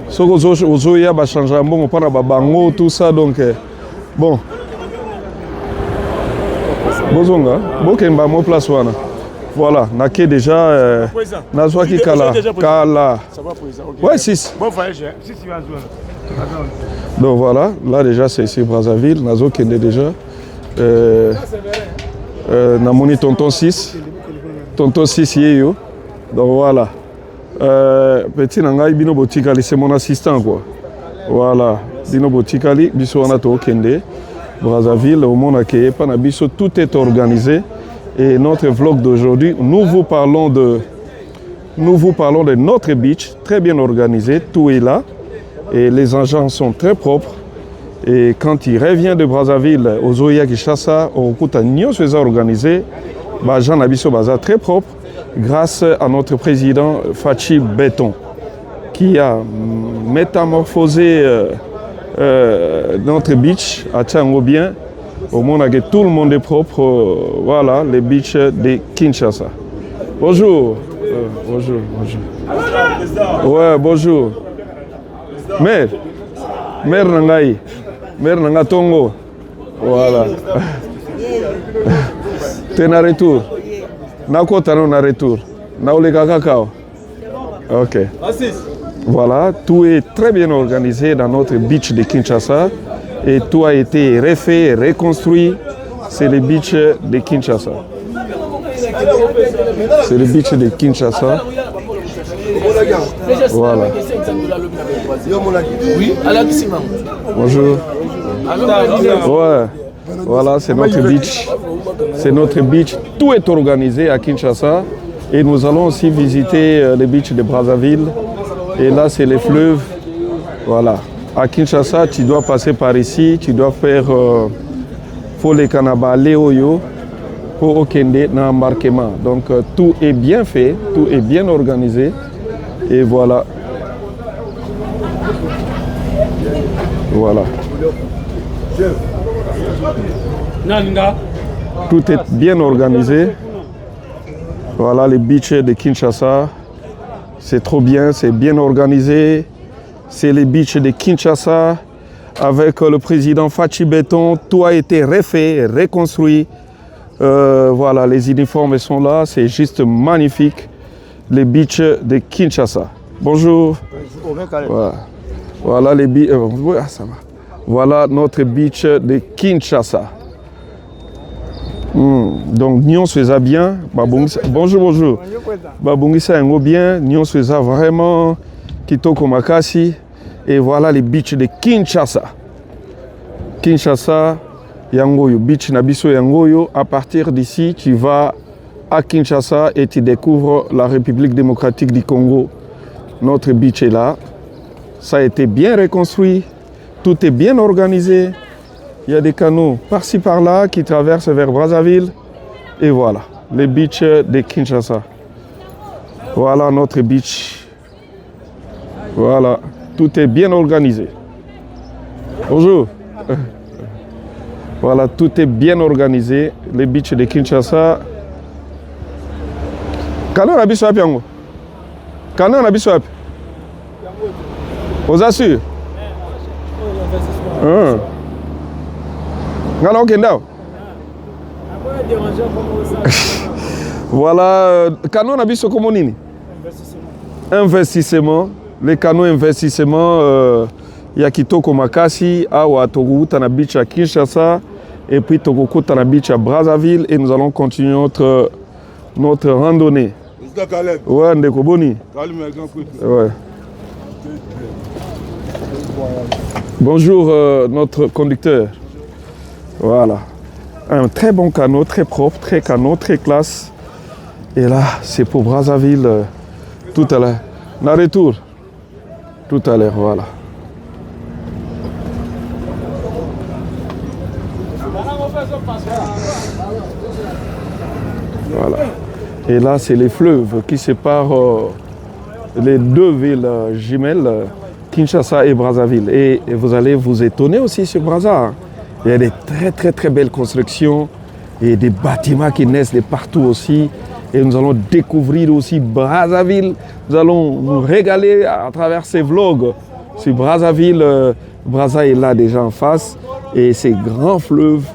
Soko Ozoya va changer un bon, on parle de Bango, tout ça, donc bon. Bozonga, Bokemba, mon place wana. Voilà, Nake déjà, Nazwaki Kala. Kala. Ouais, 6. Bon voyage, 6 tu vas jouer. Donc voilà, là déjà c'est ici Brazzaville, Nazo Kende déjà. Namoni tonton 6. Tonton 6 yeyo. Donc voilà. Petit Nangai Bino Botikali, c'est mon assistant quoi. Voilà. Bino Botikali, Biso Anato Kende. Brazzaville, au monde accueilli par Nabiso, tout est organisé. Et notre vlog d'aujourd'hui, nous vous parlons de notre beach, très bien organisé, tout est là. Et les engins sont très propres. Et quand il revient de Brazzaville, aux Oya Kinshasa, au Kuta Nyon se organisé, Jean Nabiso Baza très propre, grâce à notre président Fachi Béton, qui a métamorphosé notre beach à Tchango bien. Au monde que tout le monde est propre. Voilà, les beaches de Kinshasa. Bonjour. Bonjour, bonjour. Ouais, bonjour. Mère Nangaï. Mère Nangatongo. Voilà. T'es en retour. Nako t'en en retour. Naolega Kakao. Ok. Voilà, tout est très bien organisé dans notre beach de Kinshasa. Et tout a été refait, reconstruit. C'est le beach de Kinshasa. C'est le beach de Kinshasa. Voilà. Bonjour. Ouais. Voilà, c'est notre beach. C'est notre beach. Tout est organisé à Kinshasa. Et nous allons aussi visiter le beach de Brazzaville. Et là, c'est les fleuves. Voilà. À Kinshasa, tu dois passer par ici, tu dois faire Fole Kanaba, Léoyo, pour Okende, dans l'embarquement. Donc tout est bien fait, tout est bien organisé. Et voilà. Voilà. Tout est bien organisé. Voilà les beaches de Kinshasa. C'est trop bien, c'est bien organisé. C'est les beaches de Kinshasa. Avec le président Fachi Béton, tout a été refait, reconstruit. Voilà, les uniformes sont là, c'est juste magnifique. Les beaches de Kinshasa. Bonjour. Voilà, voilà les beaches. Voilà notre beach de Kinshasa. Donc, nous faisons bien. Bonjour, bonjour. Babungisa Ngo bien. Nous faisons vraiment Kitoko Makasi. Et voilà les beaches de Kinshasa. Kinshasa, Yangoyo, beach Nabiso Yangoyo. À partir d'ici, tu vas à Kinshasa et tu découvres la République démocratique du Congo. Notre beach est là. Ça a été bien reconstruit. Tout est bien organisé. Il y a des canaux par-ci par-là qui traversent vers Brazzaville. Et voilà, les beaches de Kinshasa. Voilà notre beach. Voilà, tout est bien organisé. Bonjour. Voilà, tout est bien organisé. Les beaches de Kinshasa. Canon a biswap yango. Canon a biswap. Vous assurez? Voilà, canaux Nabiso Komonini. Investissement. Les canaux investissement, Yakitoko Makasi, Awa Togo Tanabicha à Kinshasa, et puis Togo Tanabicha à Brazzaville, et nous allons continuer notre randonnée. Ouais, Ndeko Boni. Ouais. Bonjour notre conducteur. Voilà. Un très bon canot, très propre, très canot, très classe. Et là, c'est pour Brazzaville tout à l'heure. La retour. Tout à l'heure, voilà. Voilà. Et là, c'est les fleuves qui séparent les deux villes jumelles, Kinshasa et Brazzaville. Et vous allez vous étonner aussi sur Brazza. Il y a des très belles constructions et des bâtiments qui naissent de partout aussi. Et nous allons découvrir aussi Brazzaville. Nous allons nous régaler à travers ces vlogs sur Brazzaville. Brazza est là déjà en face. Et ces grands fleuves,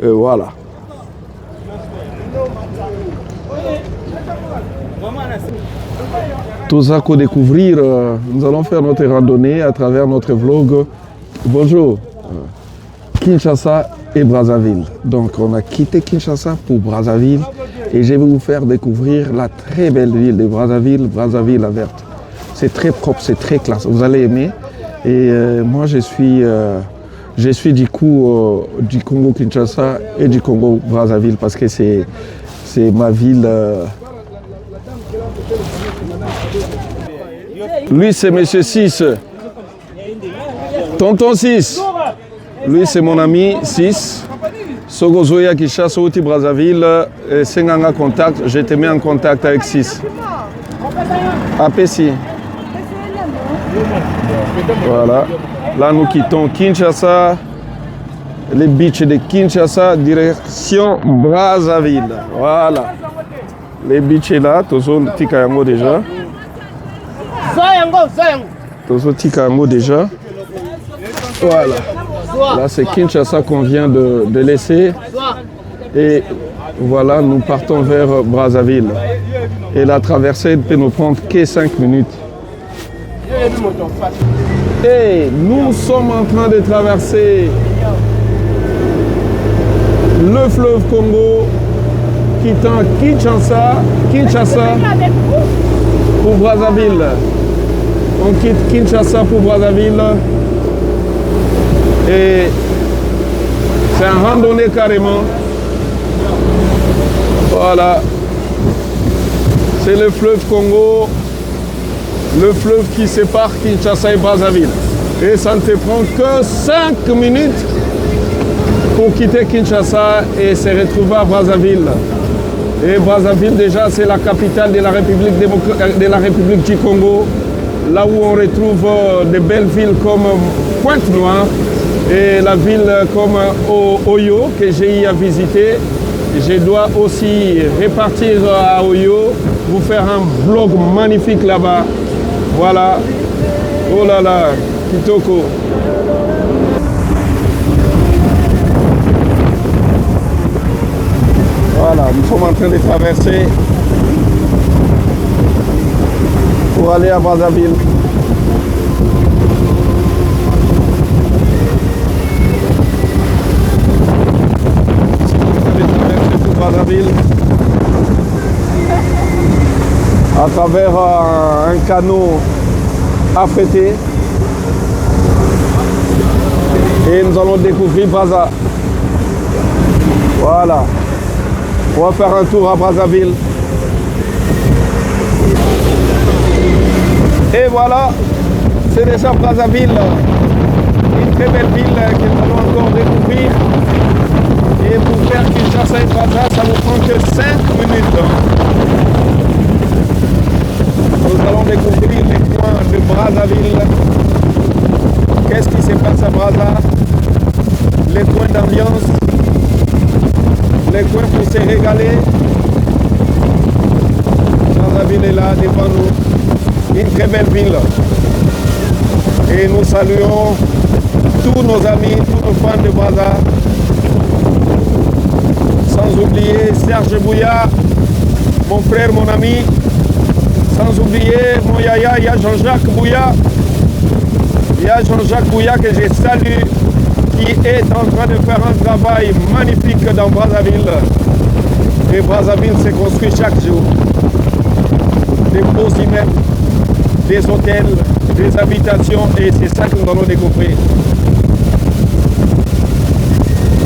voilà. Tout ça qu'on découvrir, nous allons faire notre randonnée à travers notre vlog. Bonjour. Kinshasa et Brazzaville. Donc on a quitté Kinshasa pour Brazzaville et je vais vous faire découvrir la très belle ville de Brazzaville, Brazzaville la verte. C'est très propre, c'est très classe, vous allez aimer. Et moi je suis du coup du Congo Kinshasa et du Congo Brazzaville parce que c'est ma ville. Lui c'est Monsieur 6. Tonton 6. Lui, c'est mon ami 6. Sogozoya qui chasse au Brazzaville. Senganga contact. Je te mets en contact avec 6. APC. Voilà. Là, nous quittons Kinshasa. Les beaches de Kinshasa, direction Brazzaville. Voilà. Les beaches là, Tozo Tikayango déjà. Tozo Tikayango déjà. Voilà. Là, c'est Kinshasa qu'on vient de laisser. Et voilà, nous partons vers Brazzaville. Et la traversée ne peut nous prendre que 5 minutes. Et nous sommes en train de traverser le fleuve Congo, quittant Kinshasa pour Brazzaville. On quitte Kinshasa pour Brazzaville. Et c'est un randonnée carrément. Voilà. C'est le fleuve Congo, le fleuve qui sépare Kinshasa et Brazzaville. Et ça ne te prend que 5 minutes pour quitter Kinshasa et se retrouver à Brazzaville. Et Brazzaville, déjà, c'est la capitale de la République du Congo, là où on retrouve de belles villes comme Pointe-Noire et la ville comme Oyo, que j'ai eu à visiter. Je dois aussi repartir à Oyo, vous faire un vlog magnifique là-bas. Voilà. Oh là là, Kitoko. Voilà, nous sommes en train de traverser pour aller à Brazzaville. Brazzaville à travers un canot affrété et nous allons découvrir Brazza. Voilà, on va faire un tour à Brazzaville et voilà, c'est déjà Brazzaville, une très belle ville que nous allons encore découvrir. Et pour faire Kinshasa et Brazza, ça ne prend que 5 minutes. Nous allons découvrir les coins de Brazzaville. Qu'est-ce qui se passe à Brazza? Les coins d'ambiance, les coins pour se régaler. Brazzaville est là devant nous. Une très belle ville. Et nous saluons tous nos amis, tous nos fans de Brazza. Sans oublier Serge Bouya, mon frère, mon ami. Sans oublier mon yaya, il y a Jean-Jacques Bouya. Il y a Jean-Jacques Bouya que je salue, qui est en train de faire un travail magnifique dans Brazzaville. Et Brazzaville se construit chaque jour. Des beaux immeubles, des hôtels, des habitations, et c'est ça que nous allons découvrir.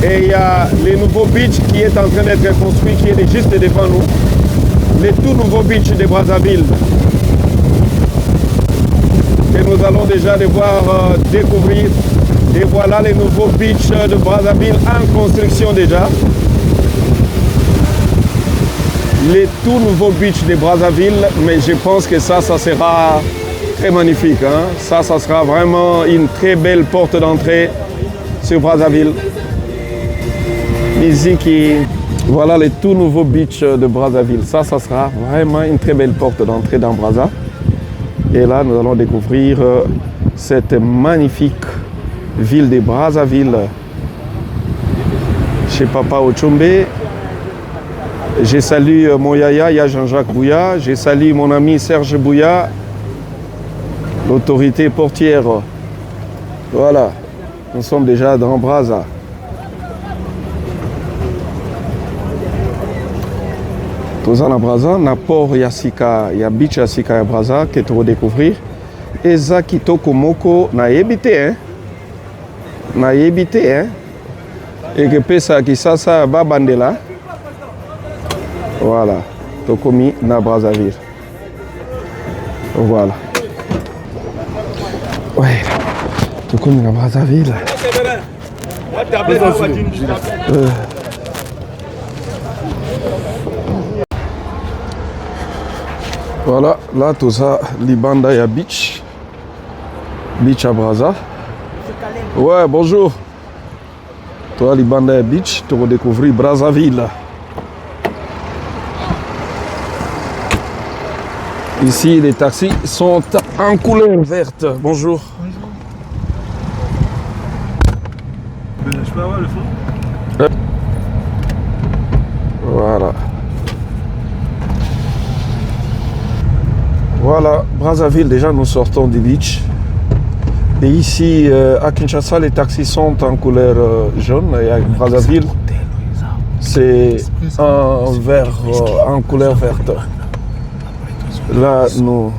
Et il y a le nouveau beach qui est en train d'être construit, qui est juste devant nous. Le tout nouveau beach de Brazzaville. Que nous allons déjà devoir découvrir. Et voilà le nouveau beach de Brazzaville en construction déjà. Le tout nouveau beach de Brazzaville, mais je pense que ça sera très magnifique. Hein? Ça sera vraiment une très belle porte d'entrée sur Brazzaville. Ici, voilà le tout nouveau beach de Brazzaville. Ça sera vraiment une très belle porte d'entrée dans Brazza. Et là, nous allons découvrir cette magnifique ville de Brazzaville. Chez Papa Ochombe. Je salue mon yaya, il y a Jean-Jacques Bouya. Je salue mon ami Serge Bouya, l'autorité portière. Voilà, nous sommes déjà dans Brazza. Toza na Brazza, na port ya sika, ya beach ya sika ya Brazza, que tu vas découvrir. Eza kitoko moko na yebite, hein? Na yebite, hein? Et que pesa kisasa babandela. Voilà, tokomi na Brazzaville. Voilà. Ouais, tokomi na Brazzaville. Voilà, là, tout ça, Libanda ya beach. Beach à Brazza. Ouais, bonjour. Toi, Libanda ya beach, tu vas découvrir Brazzaville. Ici, les taxis sont en couleur verte. Bonjour. Bonjour. Je peux avoir le fond? Voilà. Voilà, Brazzaville, déjà nous sortons du beach. Et ici, à Kinshasa, les taxis sont en couleur jaune. Et à Brazzaville, c'est un vert en couleur verte. Là, nous...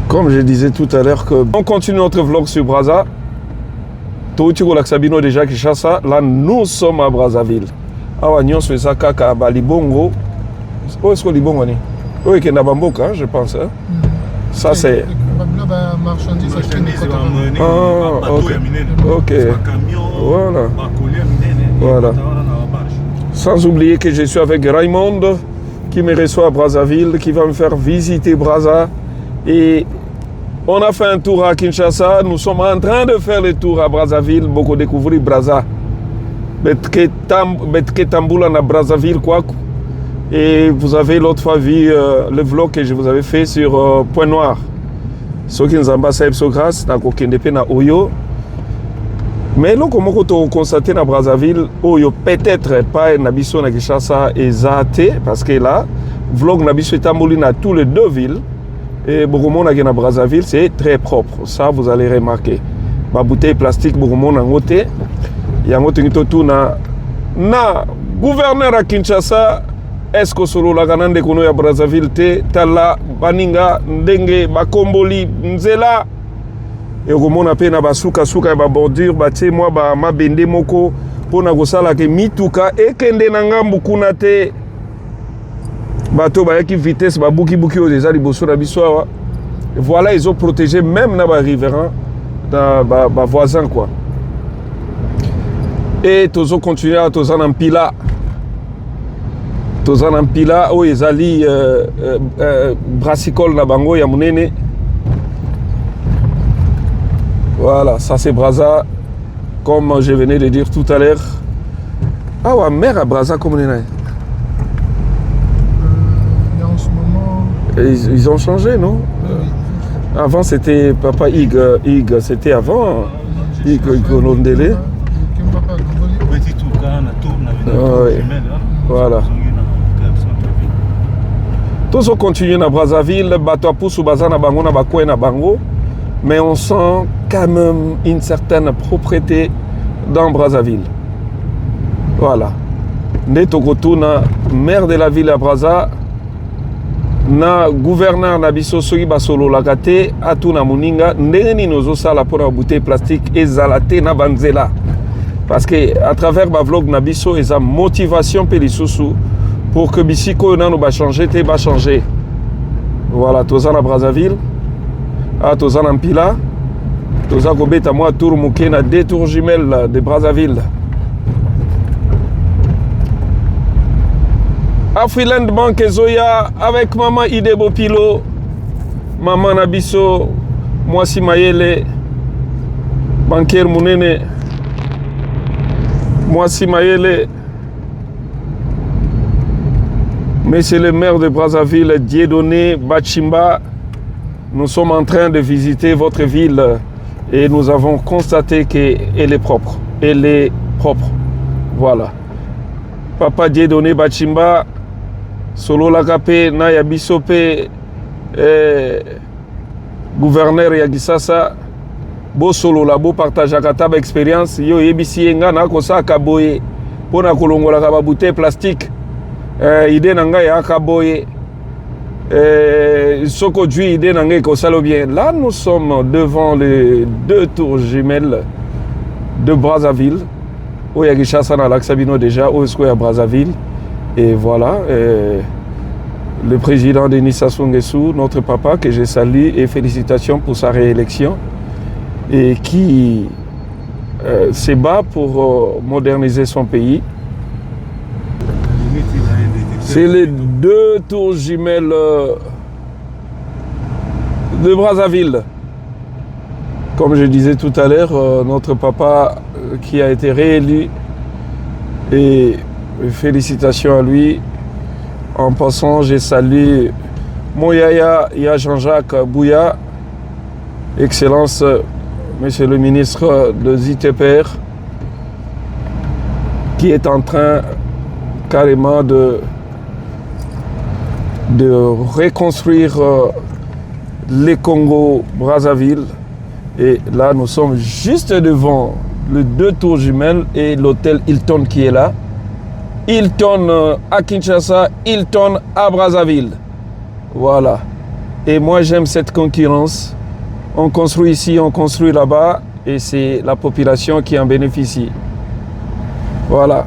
Comme je disais tout à l'heure, on continue notre vlog sur Brazza. Touti Sabino déjà Kinshasa. Là, nous sommes à Brazzaville. Awa nyonso eza kaka ba libongo. Oh, est-ce que libongo ni? Oui, qui est Nabamboka, je pense. Hein? Ça, c'est marchandises ok. Voilà. Voilà. Sans oublier que je suis avec Raymond qui me reçoit à Brazzaville, qui va me faire visiter Brazza. Et on a fait un tour à Kinshasa. Nous sommes en train de faire le tour à Brazzaville pour découvrir Brazza. Betke Tamboula na Brazzaville, quoi. Et vous avez l'autre fois vu le vlog que je vous avais fait sur Point Noir. Ceux qui nous ont passé sur grâce, na Kokendepe na Oyo. Mais là, comme on constate à Brazzaville, Oyo peut-être pas Nabiso na Kinshasa et Zate, parce que là, vlog Nabiso et Tambouli na tous les deux villes. Et beaucoup de monde à Brazzaville, c'est très propre. Ça, vous allez remarquer. Ma bouteille plastique, beaucoup de monde en côté. Il y a un autre na gouverneur à Kinshasa. Est-ce que solo la ganande kono ya Brazzaville te tala baninga ndenge bakomboli nzela et komona pe na basuka suka ba bordure ba tie moi ba mabende moko pona kosala ke mituka ekende na ngambu kuna te bato ba yaki vitesse ba buki buki o déjà liboso na biso awa. Voilà, ils ont protégé même na ba riverains ba voisins quoi. Et tozo continuer à toza en pila. Toza en pila o ezali brassicole na bango ya munene. Voilà, ça c'est Brazza, comme je venais de dire tout à l'heure. Ah ouais, mère à Brazza comme on est là. En ce moment... Ils ont changé, non? Avant c'était Papa Ig, c'était avant Ig Kolondele. Voilà. Tous on continue à Brazzaville, bateau pousse baza na bango na bakwe na bango, mais on sent quand même une certaine propreté dans Brazzaville. Voilà. Neto kotuna maire de la ville à Brazza, na gouverneur na biso soki basolo lakate atuna muninga ndenge ni nozo sala pour la bouteille plastique ezalate na banzela. Parce que à travers ma vlog na biso eza motivation pe lisusu pour que bisiko na no ba changer te ba changer. Voilà, toza na Brazzaville, toza na Mpila, toza kobeta moi tour muke na deux tours jumelles de Brazzaville. Afriland Bank Zoya avec maman Idebo Pilo, maman Nabiso, Mwasi Mayele, banquier Mounene, Mwasi Mayele, Monsieur le maire de Brazzaville, Dieudonné Bachimba, nous sommes en train de visiter votre ville et nous avons constaté qu'elle est propre. Elle est propre. Voilà. Papa Dieudonné Bachimba, Solo Lakape, Naya Bisope, gouverneur Yagisasa, Bo Solo la Bo partage à Kataba expérience, Yo Yebisi Ngana Kosa Kaboye, Pona Kolongola Kaba bouteille plastique. Idée nanga ya kaboye soko dui idée nanga ko salo bien. Là nous sommes devant les deux tours jumelles de Brazzaville. Où il y a Kinshasa na Laksabino déjà, où est-ce qu'il y a Brazzaville. Et voilà, le président Denis Sassou Nguesso, notre papa que je salue et félicitations pour sa réélection et qui se bat pour moderniser son pays. C'est les deux tours jumelles de Brazzaville. Comme je disais tout à l'heure, notre papa qui a été réélu, et félicitations à lui. En passant, je salue mon yaya Jean-Jacques Bouya, Excellence, Monsieur le ministre de ZTPR, qui est en train carrément de reconstruire les Congo-Brazzaville. Et là, nous sommes juste devant les deux tours jumelles et l'hôtel Hilton qui est là. Hilton à Kinshasa, Hilton à Brazzaville. Voilà. Et moi, j'aime cette concurrence. On construit ici, on construit là-bas, et c'est la population qui en bénéficie. Voilà.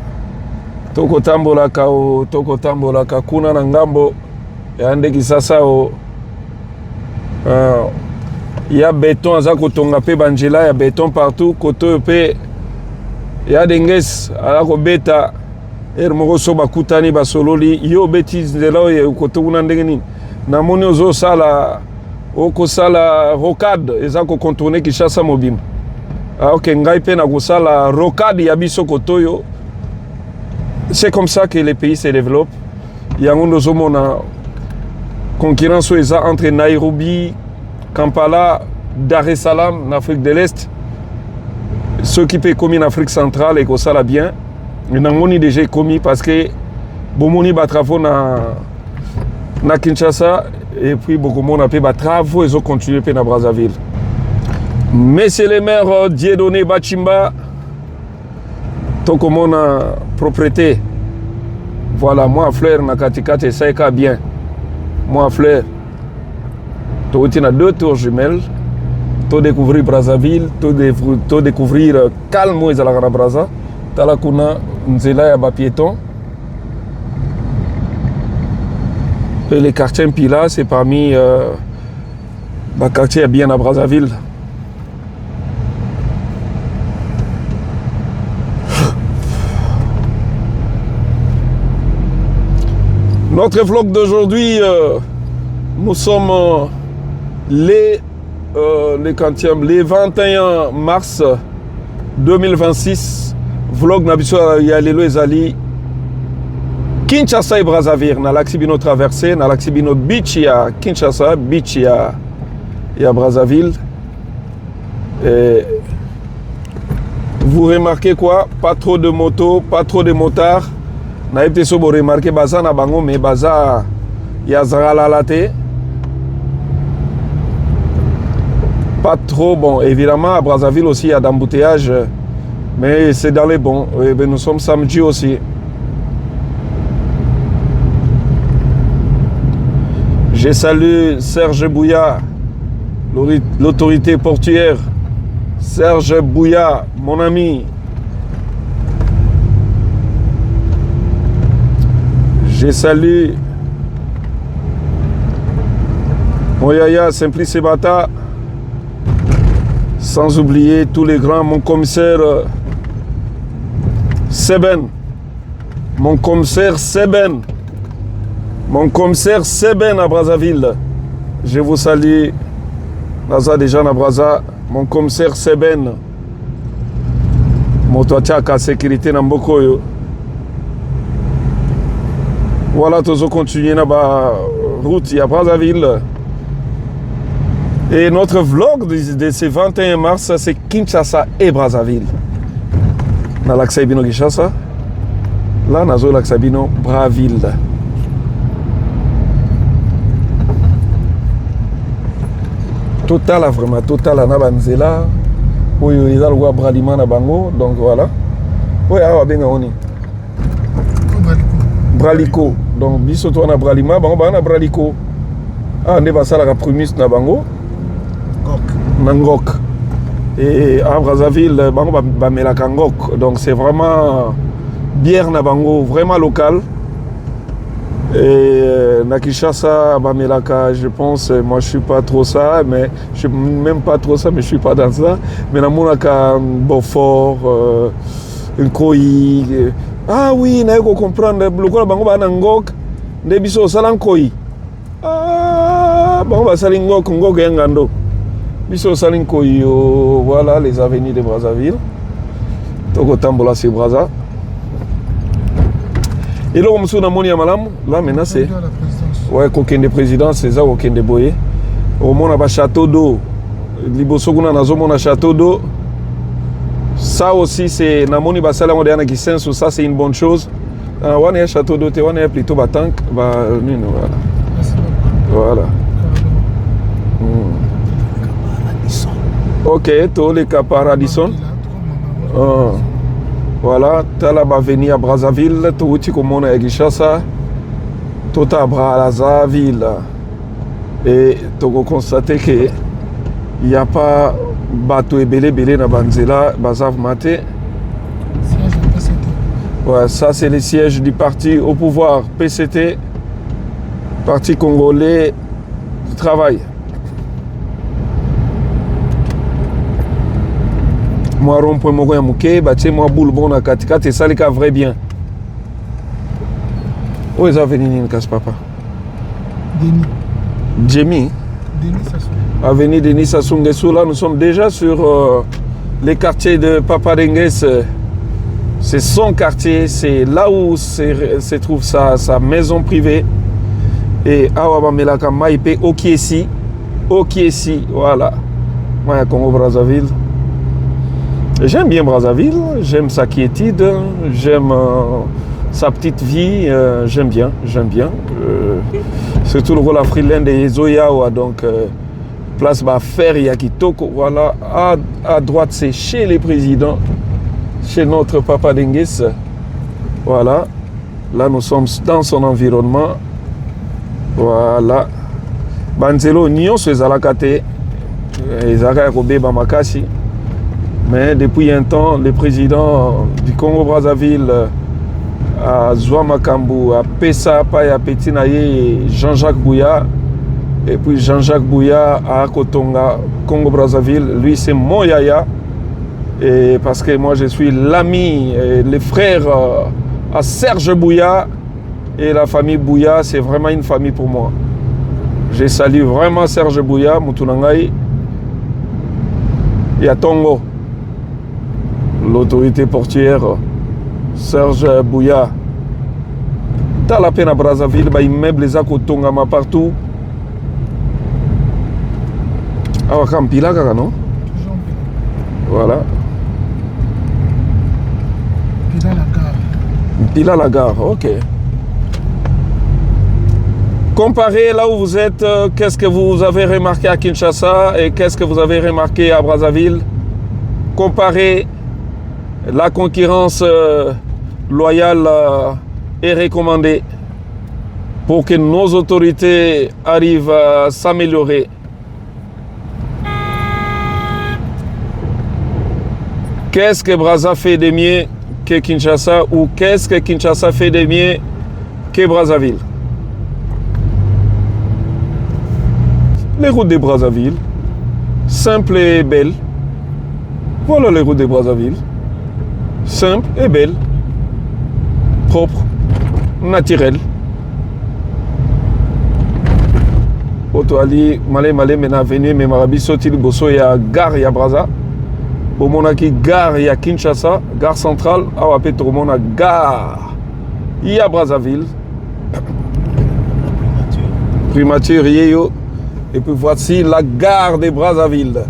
Toko tambola kao, toko tambola ka kuna na ngambo. Yande kisasa o Il y a béton, il y a béton partout, côté il y a des gens, alors bêta, Hermoso Bakutani Basololi, yo bêtise de là, côté où on a des namoni ozo sala, oko sala rocade, et ça qu'on contourne qui chasse à mobile. Alors que Ngaïpe n'a pas la rocade, il y a biso kotoyo. C'est comme ça que les pays se développent. Il y a une concurrence entre Nairobi, Kampala, Dar es Salaam, en Afrique de l'Est. Ceux qui peuvent commis en Afrique centrale et que ça l'a bien. Mais n'ont déjà commis parce que Bomoni va travailler na Kinshasa et puis beaucoup de monde a fait travaux et ils ont continué à Brazzaville. Messieurs les maires, Dieudonné Bachimba, tout comme on a propriété. Voilà, moi, Fleur, Nakatikate, ça est bien. Moi, Fleur, tu as 2 tours jumelles. Tu découvrir Brazzaville, tu découvrir calme et la Brazza. Tu as la Kuna, Nzela et piéton. Et les quartiers Mpila, c'est parmi les quartiers bien à Brazzaville. Notre vlog d'aujourd'hui, nous sommes les 21 mars 2026. Vlog Nabiso Yalelo Ezali Kinshasa et Brazzaville. Dans l'Axibino traversé, dans l'Axibino beach à Kinshasa, beach à Brazzaville. Et vous remarquez quoi? Pas trop de motos, pas trop de motards. Vous avez remarqué baza na bango mais baza ya zralalate. Pas trop bon. Évidemment à Brazzaville aussi il y a d'embouteillage, mais c'est dans les bons. Et nous sommes samedi aussi. Je salue Serge Bouya, l'autorité portuaire. Serge Bouya, mon ami. Je salue Moyaya Simplice Bata, sans oublier tous les grands, mon commissaire Seben, mon commissaire Seben à Brazzaville. Je vous salue, Naza déjà à Brazza, mon commissaire Seben, mon toitiaka sécurité Nambokoyo. Voilà, tous continuer dans la route à Brazzaville. Et notre vlog de ce 21 mars, c'est Kinshasa et Brazzaville. Dans l'Axabino Kinshasa, là, dans l'Axabino Brazzaville. Total, vraiment, total, à Nabanzela. Oui, il y a le roi Bralima na Bango, donc voilà. Oui, ah, bien, on est. Braliko. Donc, biso to na Bralima, bango na Braliko. Ah, on est passé à la prémisse na Bango. Nangok. Et à Brazzaville, bango ba melaka ngok. Donc, c'est vraiment bière na Bango, vraiment local. Et na Kinshasa, ba melaka, je pense, moi je suis pas trop ça, mais je suis même pas trop ça, mais je suis pas dans ça. Mais na monaka Beaufort, un Koi. Ah oui, na yoko comprendre lokola bango ba na ngok nde biso sala nkoi. Ah, bango ba sala ngok yangando. Biso sala nkoi, voilà les avenues de Brazzaville. Toko tambola c'est Brazza. Et là on se na moni ya malamu, là maintenant c'est ouais kokende présidence, c'est ça kokende boye. Au mona ba château d'eau. Liboso kuna nazo mona château d'eau. Ça aussi, c'est Namoni Basala Moderne qui sent ça, c'est une bonne chose. On est château d'eau, on est plutôt batank. Voilà. Voilà. Ok, tous les cas Paradison. Voilà, tu as là-bas venir à Brazzaville, tu as comme on est à Kinshasa, tu as à Brazzaville. Et tu as constaté qu'il n'y a pas bateau et belé na Banzela, Bazav Maté. Ouais, ça c'est le siège du parti au pouvoir, PCT, Parti congolais du travail. Moi, rond-point moko ya muke, batie moi boule bon na katikati et ça les cas vrai bien. Où est avenue Ninkas papa? Denis. Jamie. Denis Sassou. Avenue Denis Sassou Nguesso. Là, nous sommes déjà sur les quartiers de Papa Dengues. C'est son quartier, c'est là où se trouve sa maison privée. Et Awaba Melaka Maïpe Okiesi. Okiesi, voilà. Moi, à Congo Brazzaville. J'aime bien Brazzaville, j'aime sa quiétude, j'aime sa petite vie, j'aime bien. Surtout le rôle à Freeland et Zoyawa, donc place Bafer Yakitoko, voilà. À droite, c'est chez les présidents, chez notre Papa Dengues. Voilà. Là, nous sommes dans son environnement. Voilà. Banzelo, Nyon, c'est Zalakate, Ezaka Yakobe Bamakasi. Mais depuis un temps, le président du Congo-Brazzaville, à Zouamakambu, à Pessa, Paya Petinaye, Jean-Jacques Bouya, et puis Jean-Jacques Bouya à Kotonga, Congo-Brazzaville, lui c'est mon yaya, et parce que moi je suis l'ami, le frère à Serge Bouya, et la famille Bouya, c'est vraiment une famille pour moi. Je salue vraiment Serge Bouya, Moutounangaï, et à Tongo. L'autorité portuaire, Serge Bouya. T'as la peine à Brazzaville, bah, immeubles les Akotongama partout. Ah, Kampila, non? Toujours Voilà. Pila la gare. Pila la gare, ok. Comparez là où vous êtes, qu'est-ce que vous avez remarqué à Kinshasa et qu'est-ce que vous avez remarqué à Brazzaville? Comparez. La concurrence loyale est recommandée pour que nos autorités arrivent à s'améliorer. Qu'est-ce que Brazza fait de mieux que Kinshasa ou qu'est-ce que Kinshasa fait de mieux que Brazzaville? Les routes de Brazzaville, simples et belles. Voilà les routes de Brazzaville. Simple et belle, propre, naturelle. Auto ali malé mena venu mais marabi soti liboso ya gare ya Brazza. Au monaki gare ya Kinshasa, gare centrale, awa pe to mona gare ya Brazzaville. Primature yeyo. Et puis voici la gare de Brazzaville.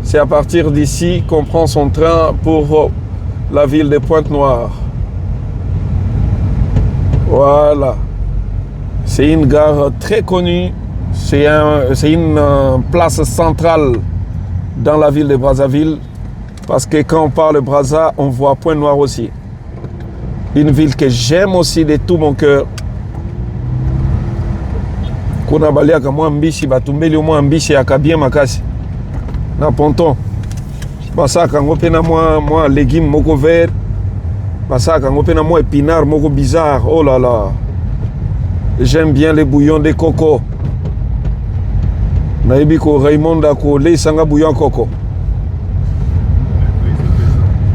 C'est à partir d'ici qu'on prend son train pour la ville de Pointe-Noire. Voilà. C'est une gare très connue. C'est une place centrale dans la ville de Brazzaville. Parce que quand on parle de Brazza, on voit Pointe-Noire aussi. Une ville que j'aime aussi de tout mon cœur. Kuna baliaka mwa mbishi batumbeli mwa mbishi akabien makasi. Na ponton. Basaka ngope na moi légumes moko vert. Basaka ngope na moi épinard moko bizarre. Oh là là. J'aime bien les bouillons de coco. Nayebi ko Raymond ko le sanga bouillon coco.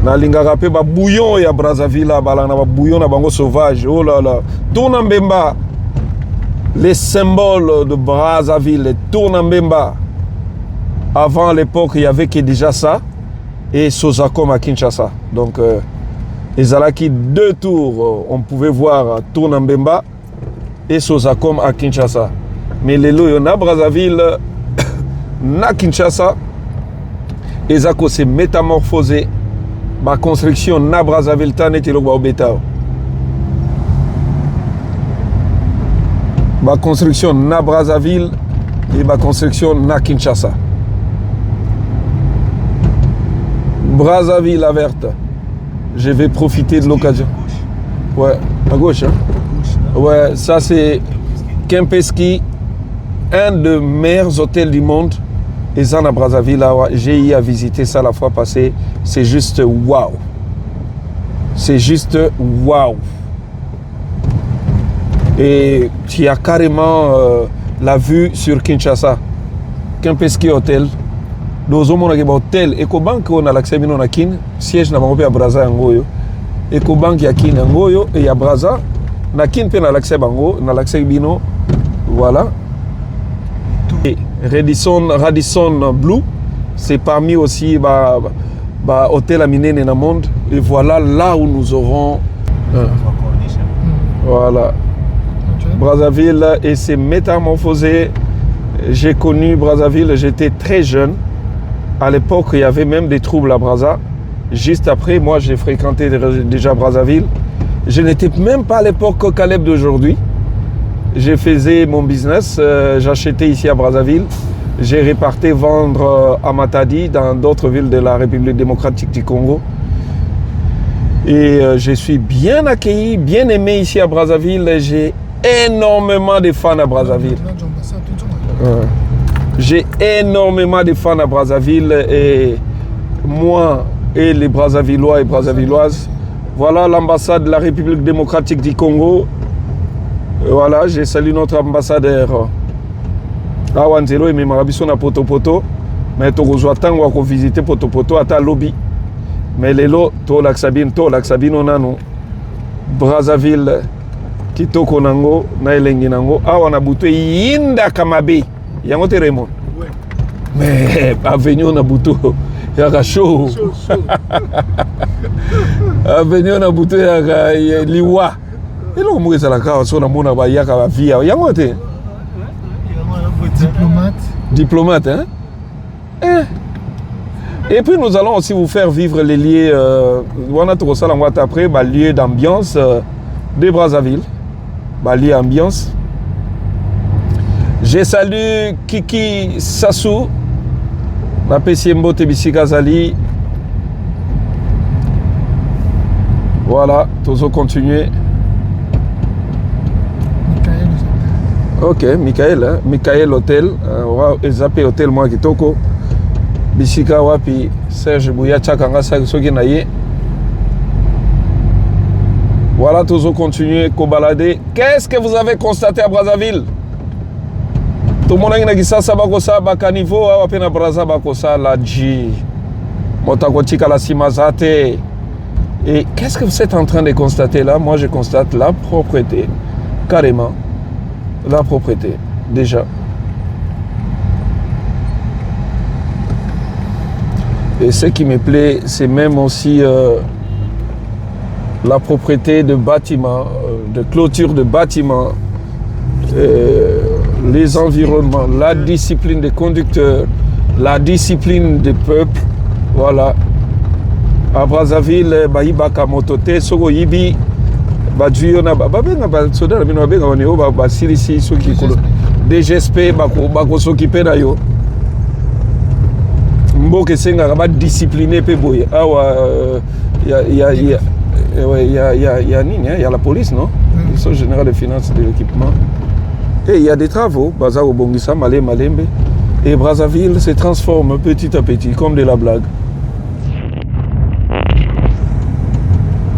Na lingaka pe ba bouillon ya Brazzaville bala na ba bouillon na bango sauvage. Oh là là. Tourna Mbemba. Les symboles de Brazzaville, Tourna Mbemba. Avant l'époque, il y avait que déjà ça. Et Sozakom à Kinshasa. Donc, Ezalaki 2 tours, on pouvait voir Tourna Mbemba et Sozakom à Kinshasa. Mais les lots, il y en a Brazzaville, na Kinshasa. Ezako s'est métamorphosé. Ma construction na Brazzaville, t'en était le Baobetao. Ma construction na Brazzaville et ma construction na Kinshasa. Brazzaville la verte. Je vais profiter de l'occasion. Ouais, à gauche. Hein? Ouais, ça c'est Kempinski, un des meilleurs hôtels du monde. Et ça, à Brazzaville, j'ai eu à visiter ça la fois passée. C'est juste waouh. C'est juste waouh. Et tu as carrément la vue sur Kinshasa. Kempinski Hotel. dozomona ke ba hotel Ecobank on a l'accès bino na kin siège na bango pe ya Brazza yango oyo Ecobank ya kin yango oyo et ya Brazza na kin pe na l'accès bango na l'accès bino voilà et Radisson Blue c'est parmi aussi hôtel à minene na monde et voilà là où nous aurons voilà Brazzaville et ses métamorphosés. J'ai connu Brazzaville, j'étais très jeune. À l'époque, il y avait même des troubles à Brazza. Juste après, moi, j'ai fréquenté déjà Brazzaville. Je n'étais même pas à l'époque Caleb d'aujourd'hui. Je faisais mon business, j'achetais ici à Brazzaville. J'ai reparti vendre à Matadi, dans d'autres villes de la République démocratique du Congo. Et je suis bien accueilli, bien aimé ici à Brazzaville. J'ai énormément de fans à Brazzaville. J'ai énormément de fans à Brazzaville et moi et les Brazzavillois et Brazzavilloises. Voilà l'ambassade de la République démocratique du Congo. Voilà, j'ai salué notre ambassadeur. Awanzelo et Memarabiso na Poto. Mais tu as visiter Poto à ta lobby. Mais les lots, to laksabine onano. Brazzaville, kitoko nango, na elengi nango. Awana butu yinda kamabe. Yango te Raymond. Ouais. Mais avenue na butu yaka show. Avenue na butu yaka liwa. Elo mo ezala ka so na mona ba yaka ba via. Yango te. Diplomate, hein? Et puis nous allons aussi vous faire vivre les lieux, après, lieux d'ambiance de Brazzaville, lieux d'ambiance. Je salue Kiki Sassou, la PCMBO Tebisika Zali. Voilà, tous continuer. Ok, Michael, hein? Michael Hôtel, on va zapper Hôtel moi qui toko. Bisika wapi Serge Bouya Tchakanga Soki Naye. Voilà, tous continuer à balader. Qu'est-ce que vous avez constaté à Brazzaville? Tout le monde a dit ça, Bakosa, Bakanivo, Apena Brazza, Bakosa, la Dji, Motakotika, la Simazate. Et qu'est-ce que vous êtes en train de constater là? Moi, je constate la propreté, carrément. La propreté, déjà. Et ce qui me plaît, c'est même aussi la propreté de bâtiments, de clôture de bâtiments, les environnements, la discipline des conducteurs, la discipline des peuples. Voilà. À Brazzaville, Baïbaka Motote, Sogo Yibi, Badjuyona, Babenga, Soda, Minoabenga, Oneo, Basilisi, Soki, DGSP, Bako Soki Penayo. Mboke Senga, va discipliner Peboy. Ah il y a la police, non? Ils sont général de finances de l'équipement. Et il y a des travaux, Bazar au Bongissa, Malé, Malembe. Et Brazzaville se transforme petit à petit, comme de la blague.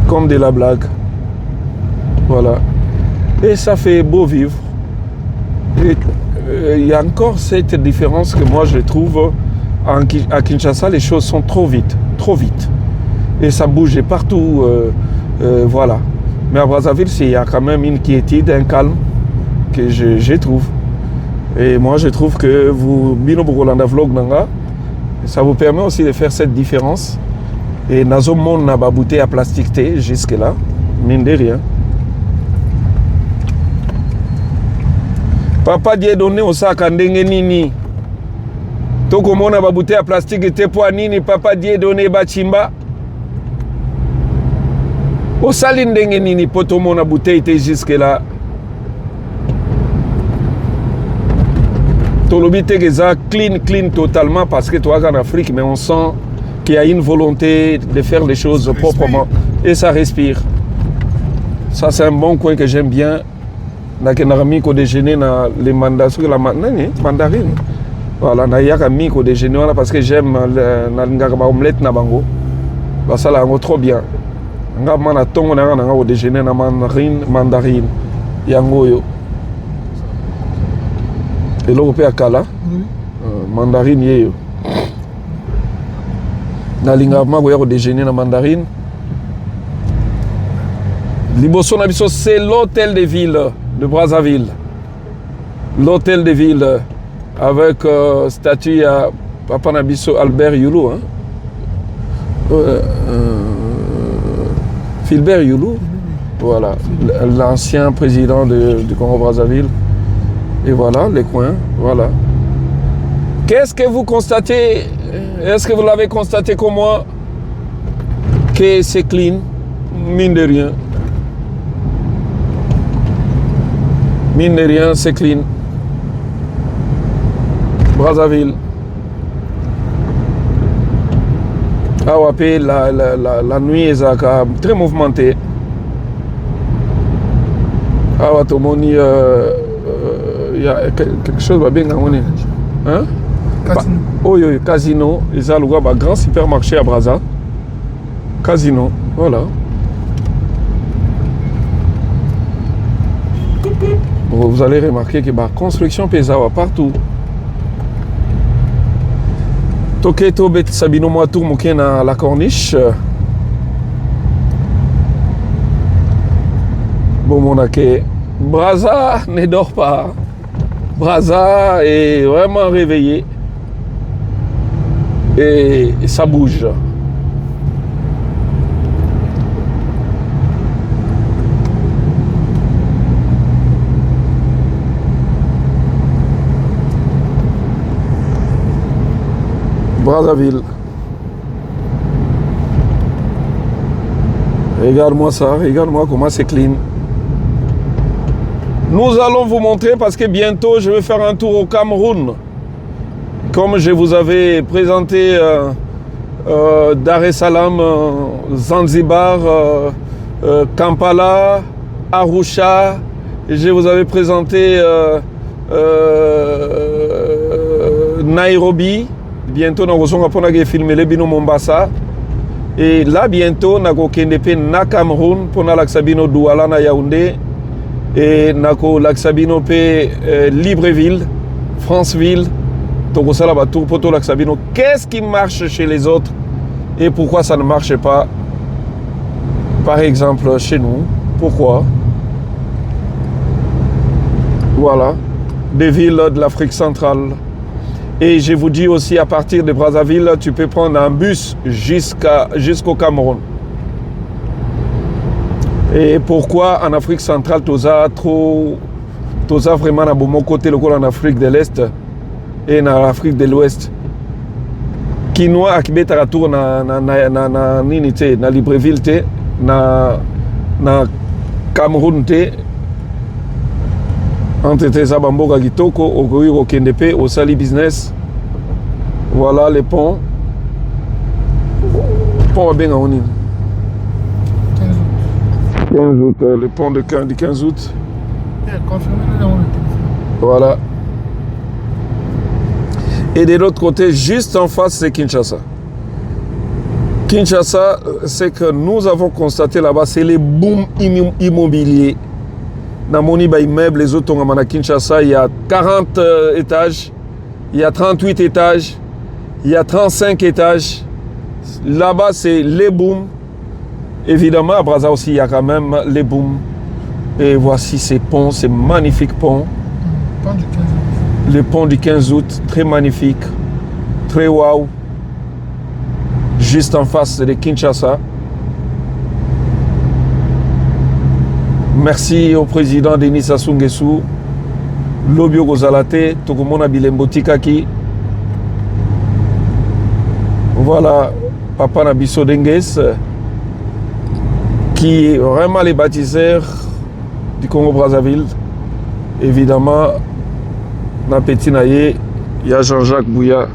Comme de la blague. Voilà. Et ça fait beau vivre. Et il y a encore cette différence que moi je trouve à Kinshasa, les choses sont trop vite. Et ça bouge partout. Voilà. Mais à Brazzaville, il y a quand même une quiétude, un calme que je trouve. Et moi, je trouve que vous, Bino Bogolanda Vlog Nanga, ça vous permet aussi de faire cette différence. Et Nazo Mon n'a pas bouteille à plastique thé jusque-là, mine de rien. Papa Dieu donné au sac à Ndengenini. Toko mona ba bouteille à plastique était pour nini papa Dieu donné bachimba. Au saline Ndengenini poto mona bouteille était jusque-là. Tolobite que ça clean totalement parce que toi en Afrique, mais on sent qu'il y a une volonté de faire les choses proprement et ça respire. Ça c'est un bon coin que j'aime bien. N'a qu'au déjeuner dans les mandats sur la mandarine. Voilà, n'a y a mis au déjeuner parce que j'aime la omelette na bango. Ça là trop bien. Nga mana tongo na au déjeuner na mandarine yangoyo. Et l'Européen Kala, mandarine yeyo. nalinga makoya déjeuner na mandarine. Liboso na biso, c'est l'hôtel de ville de Brazzaville. L'hôtel de ville avec statue à Papa Nabiso Albert Youlou. Hein? Philbert Youlou. Voilà, l'ancien président du Congo-Brazzaville. Et voilà, les coins, voilà. Qu'est-ce que vous constatez? Est-ce que vous l'avez constaté comme moi? Que c'est clean, mine de rien. Mine de rien, c'est clean. Brazzaville. Awapé, la nuit est très mouvementée. Awatomoni, il y a quelque chose de bien. Hein? Casino. Oh, casino. Ils ont un grand supermarché à Brazza. Casino, voilà. Bon, vous allez remarquer que la construction paysanne partout. Toketo bet Sabino Moitour Mouken à la corniche. Bon, mon aké. Brazza ne dort pas. Brazza est vraiment réveillé. Et ça bouge. Brazzaville. Regarde-moi ça, regarde-moi comment c'est clean. Nous allons vous montrer parce que bientôt je vais faire un tour au Cameroun. Comme je vous avais présenté Dar es Salaam, Zanzibar, Kampala, Arusha, et je vous avais présenté Nairobi. Bientôt, nous allons filmer les bino Mombasa. Et là, bientôt, nous allons na Cameroun pour l'axabino Douala na Yaoundé. Et nous allons l'axabino Libreville, Franceville. Qu'est-ce qui marche chez les autres et pourquoi ça ne marche pas, par exemple, chez nous? Pourquoi? Voilà, des villes de l'Afrique centrale. Et je vous dis aussi, à partir de Brazzaville, tu peux prendre un bus jusqu'au Cameroun. Et pourquoi en Afrique centrale, tu as vraiment un bon côté en Afrique de l'Est et en Afrique de l'Ouest? Kinois a kibeta retour na Libreville te, na Cameroun te, entre tes abamboga kitoko, au Kendepe, au Sali Business. Voilà les ponts. Pont bien en 15 août, le pont du 15 août. Voilà. Et de l'autre côté, juste en face, c'est Kinshasa. Kinshasa, c'est que nous avons constaté là-bas, c'est les booms immobiliers. Dans mon immeuble, les autres à Kinshasa, il y a 40 étages, il y a 38 étages, il y a 35 étages. Là-bas, c'est les booms. Évidemment, à Brazza aussi, il y a quand même les booms. Et voici ces ponts, ces magnifiques ponts. Le pont du 15 août, très magnifique, très wow. Juste en face de Kinshasa. Merci au président Denis Sassou Nguesso, Lobio Gozalate, Tokomona Bilembotikaki. Voilà, Papa Nabiso Dengues, qui est vraiment les bâtisseurs du Congo-Brazzaville. Évidemment, dans Petit Naïe, il y a Jean-Jacques Bouya.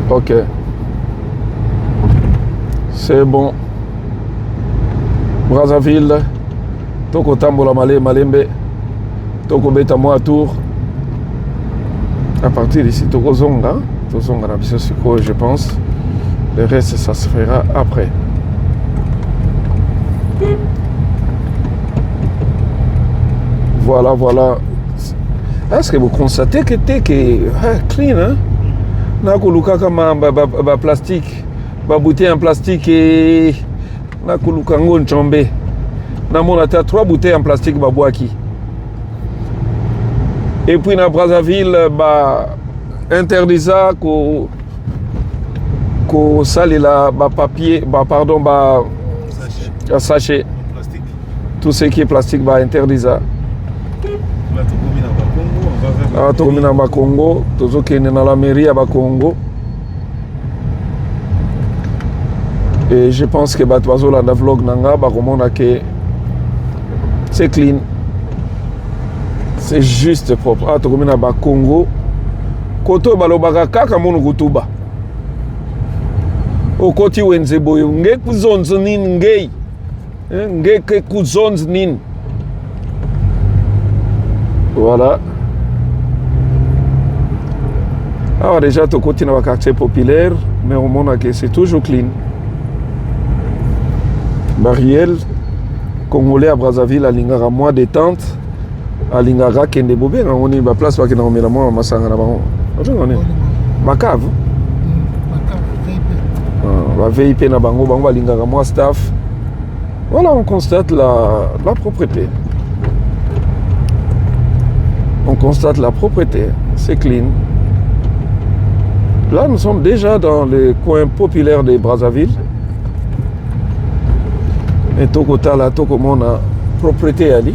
Ok. C'est bon. Brazzaville. Toko Tambola Malembe. Toko Beta Moa Tour. À partir d'ici, Toko Zonga. Toko Zonga Nabisosiko, je pense. Le reste, ça se fera après. Voilà, voilà. Est-ce que vous constatez que c'est clean, hein? Nakuluka comme un plastique, une bouteille en plastique et nakuluka ngon chombe. Namona ta 3 bouteilles en plastique babouaki. Et puis dans Brazzaville, interdisa ko sali la papier, sachet. Plastique. Tout ce qui est plastique interdisa. Là, tu commis dans le Congo, on va vers. Ah, tokomi na Bakongo, tozokende na la mairie ya Bakongo. Et je pense que bato bazolanda vlog nanga bakomona que c'est clean. C'est juste propre. Ah, tokomi na Bakongo. Koto balobaka kaka munu kutuba. Okoti wenze boyo nge kuzonzo nini ngei. Nge ke kuzonzo nini. Voilà. Alors déjà, tu continues dans le quartier populaire, mais au monde que c'est toujours clean. Marielle, Congolais à Brazzaville, à Lingara, moins détente. À Lingara, Kende Bobé, on est à la place où on est là, on Massanga, on est. Ma cave. La VIP na bango, bango, Lingara, moi staff. Voilà, on constate la propreté. On constate la propreté, c'est clean. Là, nous sommes déjà dans les coins populaires de Brazzaville. Et Tokota, là, Tokomona, propreté ali.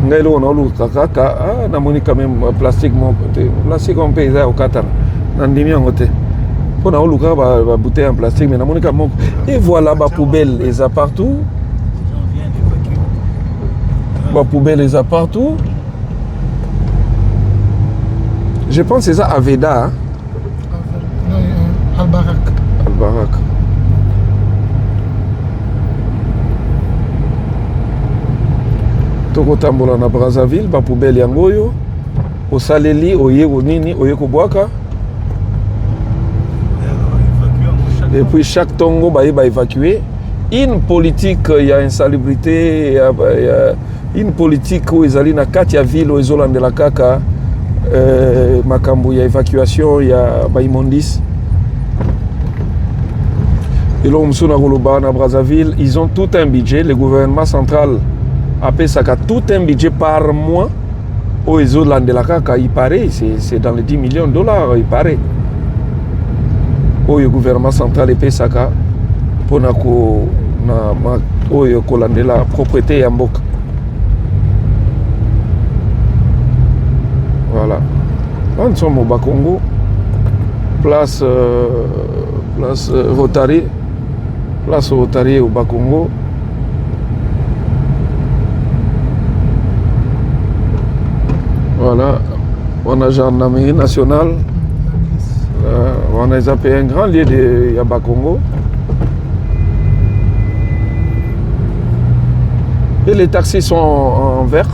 Ngailo, on a lu kaka, ah, namoni quand même plastique, plastique on paye ça au Qatar. Nandimi en côté. On a lu kaka, bouteille en plastique, mais namoni quand même. Et voilà, ma poubelle, et ça partout. Ma poubelle les a partout. Je pense que c'est ça à Veda. Hein? Al-Barak. Al-Barak. Toko tambola na Brazzaville, ma poubelle yangoyo. Au Saleli, au Yego Nini, au Yego Boaka. Et puis chaque tongo va évacuer. Une politique, il y a insalubrité, il y a une politique où ils allaient dans 4 villes, où ils ont de la caca, Makambu, il y a évacuation, il y a immondice. Et là, à Brazzaville, ils ont tout un budget. Le gouvernement central a payé ça, tout un budget par mois, où ils ont de la caca, il paraît, c'est dans les 10 millions de dollars, il paraît. Où le gouvernement central a payé ça pour la propriété en Mboka. Voilà. Là, nous sommes au Bakongo, place Rotary, place Rotary au Bakongo. Voilà, on a gendarmerie nationale, on a zappé un grand lieu de Bakongo. Et les taxis sont en vert.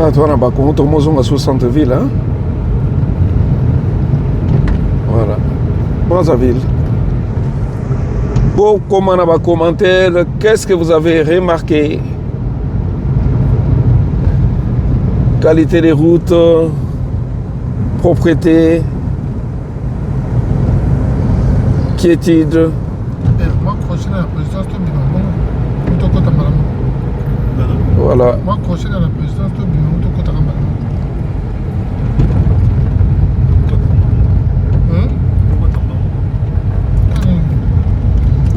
Ah, toi, on a Bakongo, tout le monde est 60 villes. Hein? Voilà. Brazzaville. Pour comment on a commentaire, qu'est-ce que vous avez remarqué? Qualité des routes, propreté, quiétude. Moi, crochet dans la présidence de Bilan. Voilà. Moi, crochet dans la présidence de Bilan.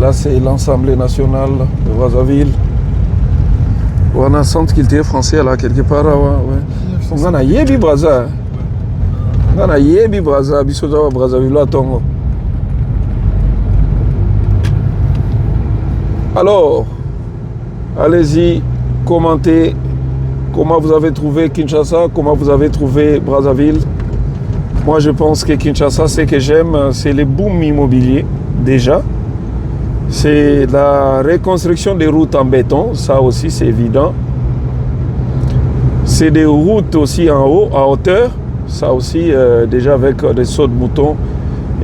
Là, c'est l'Assemblée nationale de Brazzaville. On a un centre culturel français là, quelque part. Ouais. On a Yebi Brazza. On a Yebi Brazza, Bissoza Brazzaville, là, Tongo. Alors, allez-y, commentez comment vous avez trouvé Kinshasa, comment vous avez trouvé Brazzaville. Moi, je pense que Kinshasa, ce que j'aime, c'est les booms immobiliers, déjà. C'est la reconstruction des routes en béton, ça aussi c'est évident. C'est des routes aussi en haut, à hauteur. Ça aussi, déjà avec des sauts de moutons.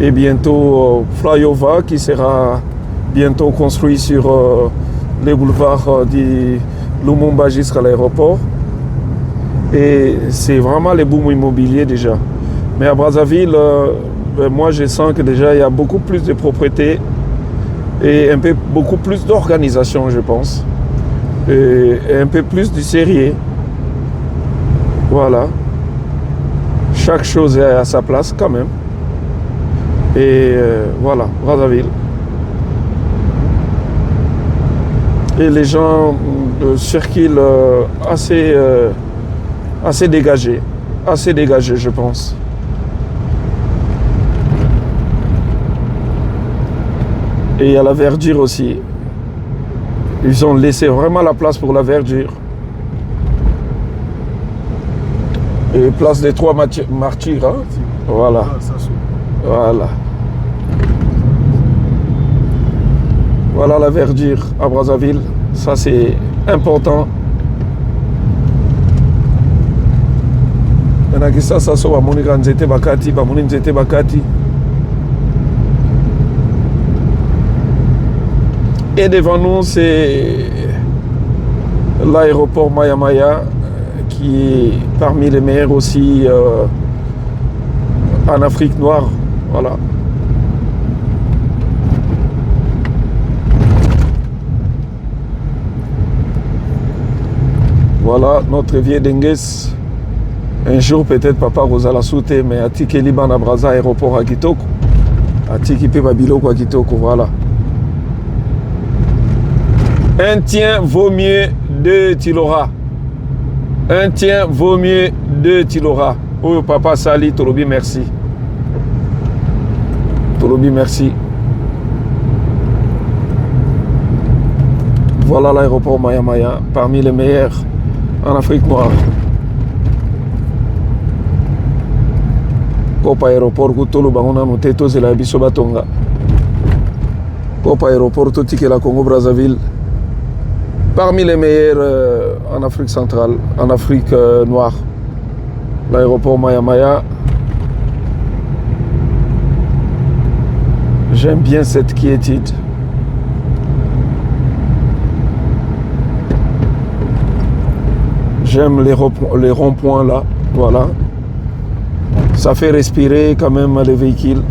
Et bientôt, flyover qui sera bientôt construit sur les boulevards du Lumumba jusqu'à l'aéroport. Et c'est vraiment les booms immobiliers déjà. Mais à Brazzaville, moi je sens que déjà il y a beaucoup plus de propriétés et beaucoup plus d'organisation, je pense. Et un peu plus du sérieux. Voilà. Chaque chose est à sa place quand même. Et voilà, Brazzaville. Et les gens circulent assez dégagés, je pense. Et il y a la verdure aussi. Ils ont laissé vraiment la place pour la verdure. Et place des 3 martyrs, hein? Voilà. Voilà. Voilà la verdure à Brazzaville. Ça, c'est important. Maintenant que ça soit à Monika Nzete Bakati, Bamoni Nzete Bakati. Et devant nous, c'est l'aéroport Maya Maya, qui est parmi les meilleurs aussi en Afrique noire. Voilà. Voilà notre vieux Dengues. Un jour peut-être papa Rosala sauter, mais Atiki Liban à Brazza aéroport à Kitoko. Atiki Pebabiloko à Kitoko, voilà. Un tien vaut mieux 2 Tilora. Un tien vaut mieux 2 Tilora. Oh papa Sali, Tolobi merci. Tolobi merci. Voilà l'aéroport Maya Maya, parmi les meilleurs en Afrique noire. Copa aéroport Kutolo Bangona Moteto Zela Bisobatonga. Copa aéroport Totikela Congo Brazzaville. Parmi les meilleurs en Afrique centrale, en Afrique noire. L'aéroport Maya Maya. J'aime bien cette quiétude. J'aime les ronds-points là, voilà. Ça fait respirer quand même les véhicules.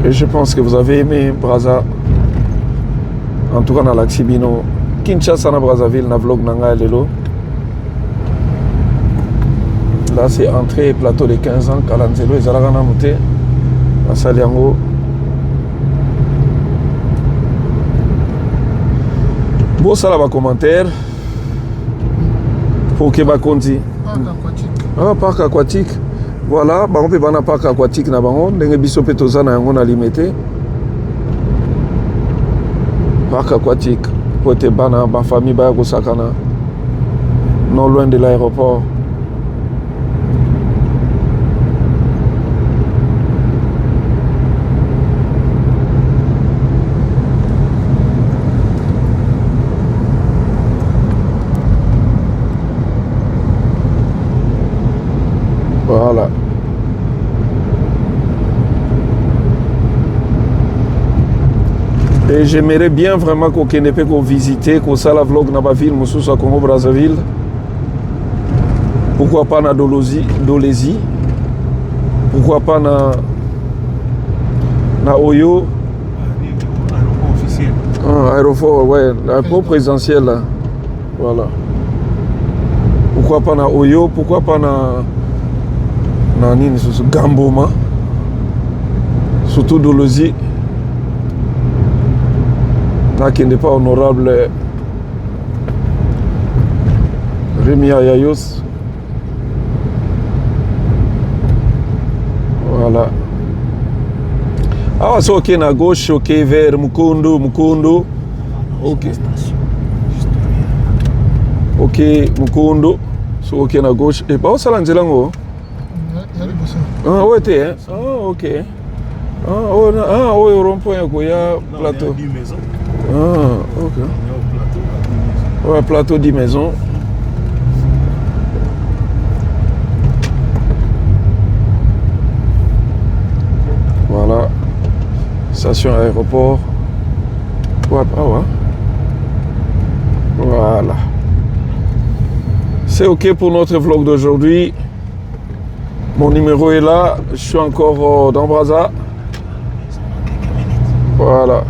Et je pense que vous avez aimé Brazza. En tout cas, dans l'Axibino. Kinshasa, na Brazzaville, na vlog nanga lelo. Là, c'est entrée plateau de 15 ans. Kalanzelo et Zalagana Mouté. À Saliango. Bon, ça là, va commentaire. Pour que Bakonzi. Parc aquatique. Ah, parc aquatique. Voilà, on peut pas parc aquatique na bango. Ndenge biso petoza na yango na limité. Parc aquatique. Pour te bana, ma famille ba Sakana. Non loin de l'aéroport. Voilà. Et j'aimerais bien vraiment qu'on ne peut qu'on visiter, qu'on ça la vlog dans ma ville, Moussoussa Congo Brazzaville. Pourquoi pas na Dolésie? Pourquoi pas na Oyo? Aéroport officiel. Ah, aéroport, ouais, l'aéroport présidentiel là. Voilà. Pourquoi pas na Oyo? Pourquoi pas na Nini, c'est Gamboma. Surtout Dolésie. Là qui n'est pas honorable Rémi Ayayos. Voilà. Ah, c'est ok à gauche, ok vers Mukondo. Ok. Ok, Mukondo. C'est ok à gauche. Et pas au Salanzelango. Il y a les bossons. Ah, ouais, t'es, hein? Ah, ok. Ah, ouais, au rond-point, il y a plateau. Il y a 10 maisons. Ah, ok. Il y a au plateau, à 10 maisons. Ouais, plateau 10 maisons. Voilà. Station aéroport. Ouais, ah ouais. Voilà. C'est ok pour notre vlog d'aujourd'hui. Mon numéro est là. Je suis encore dans Brazza. Voilà.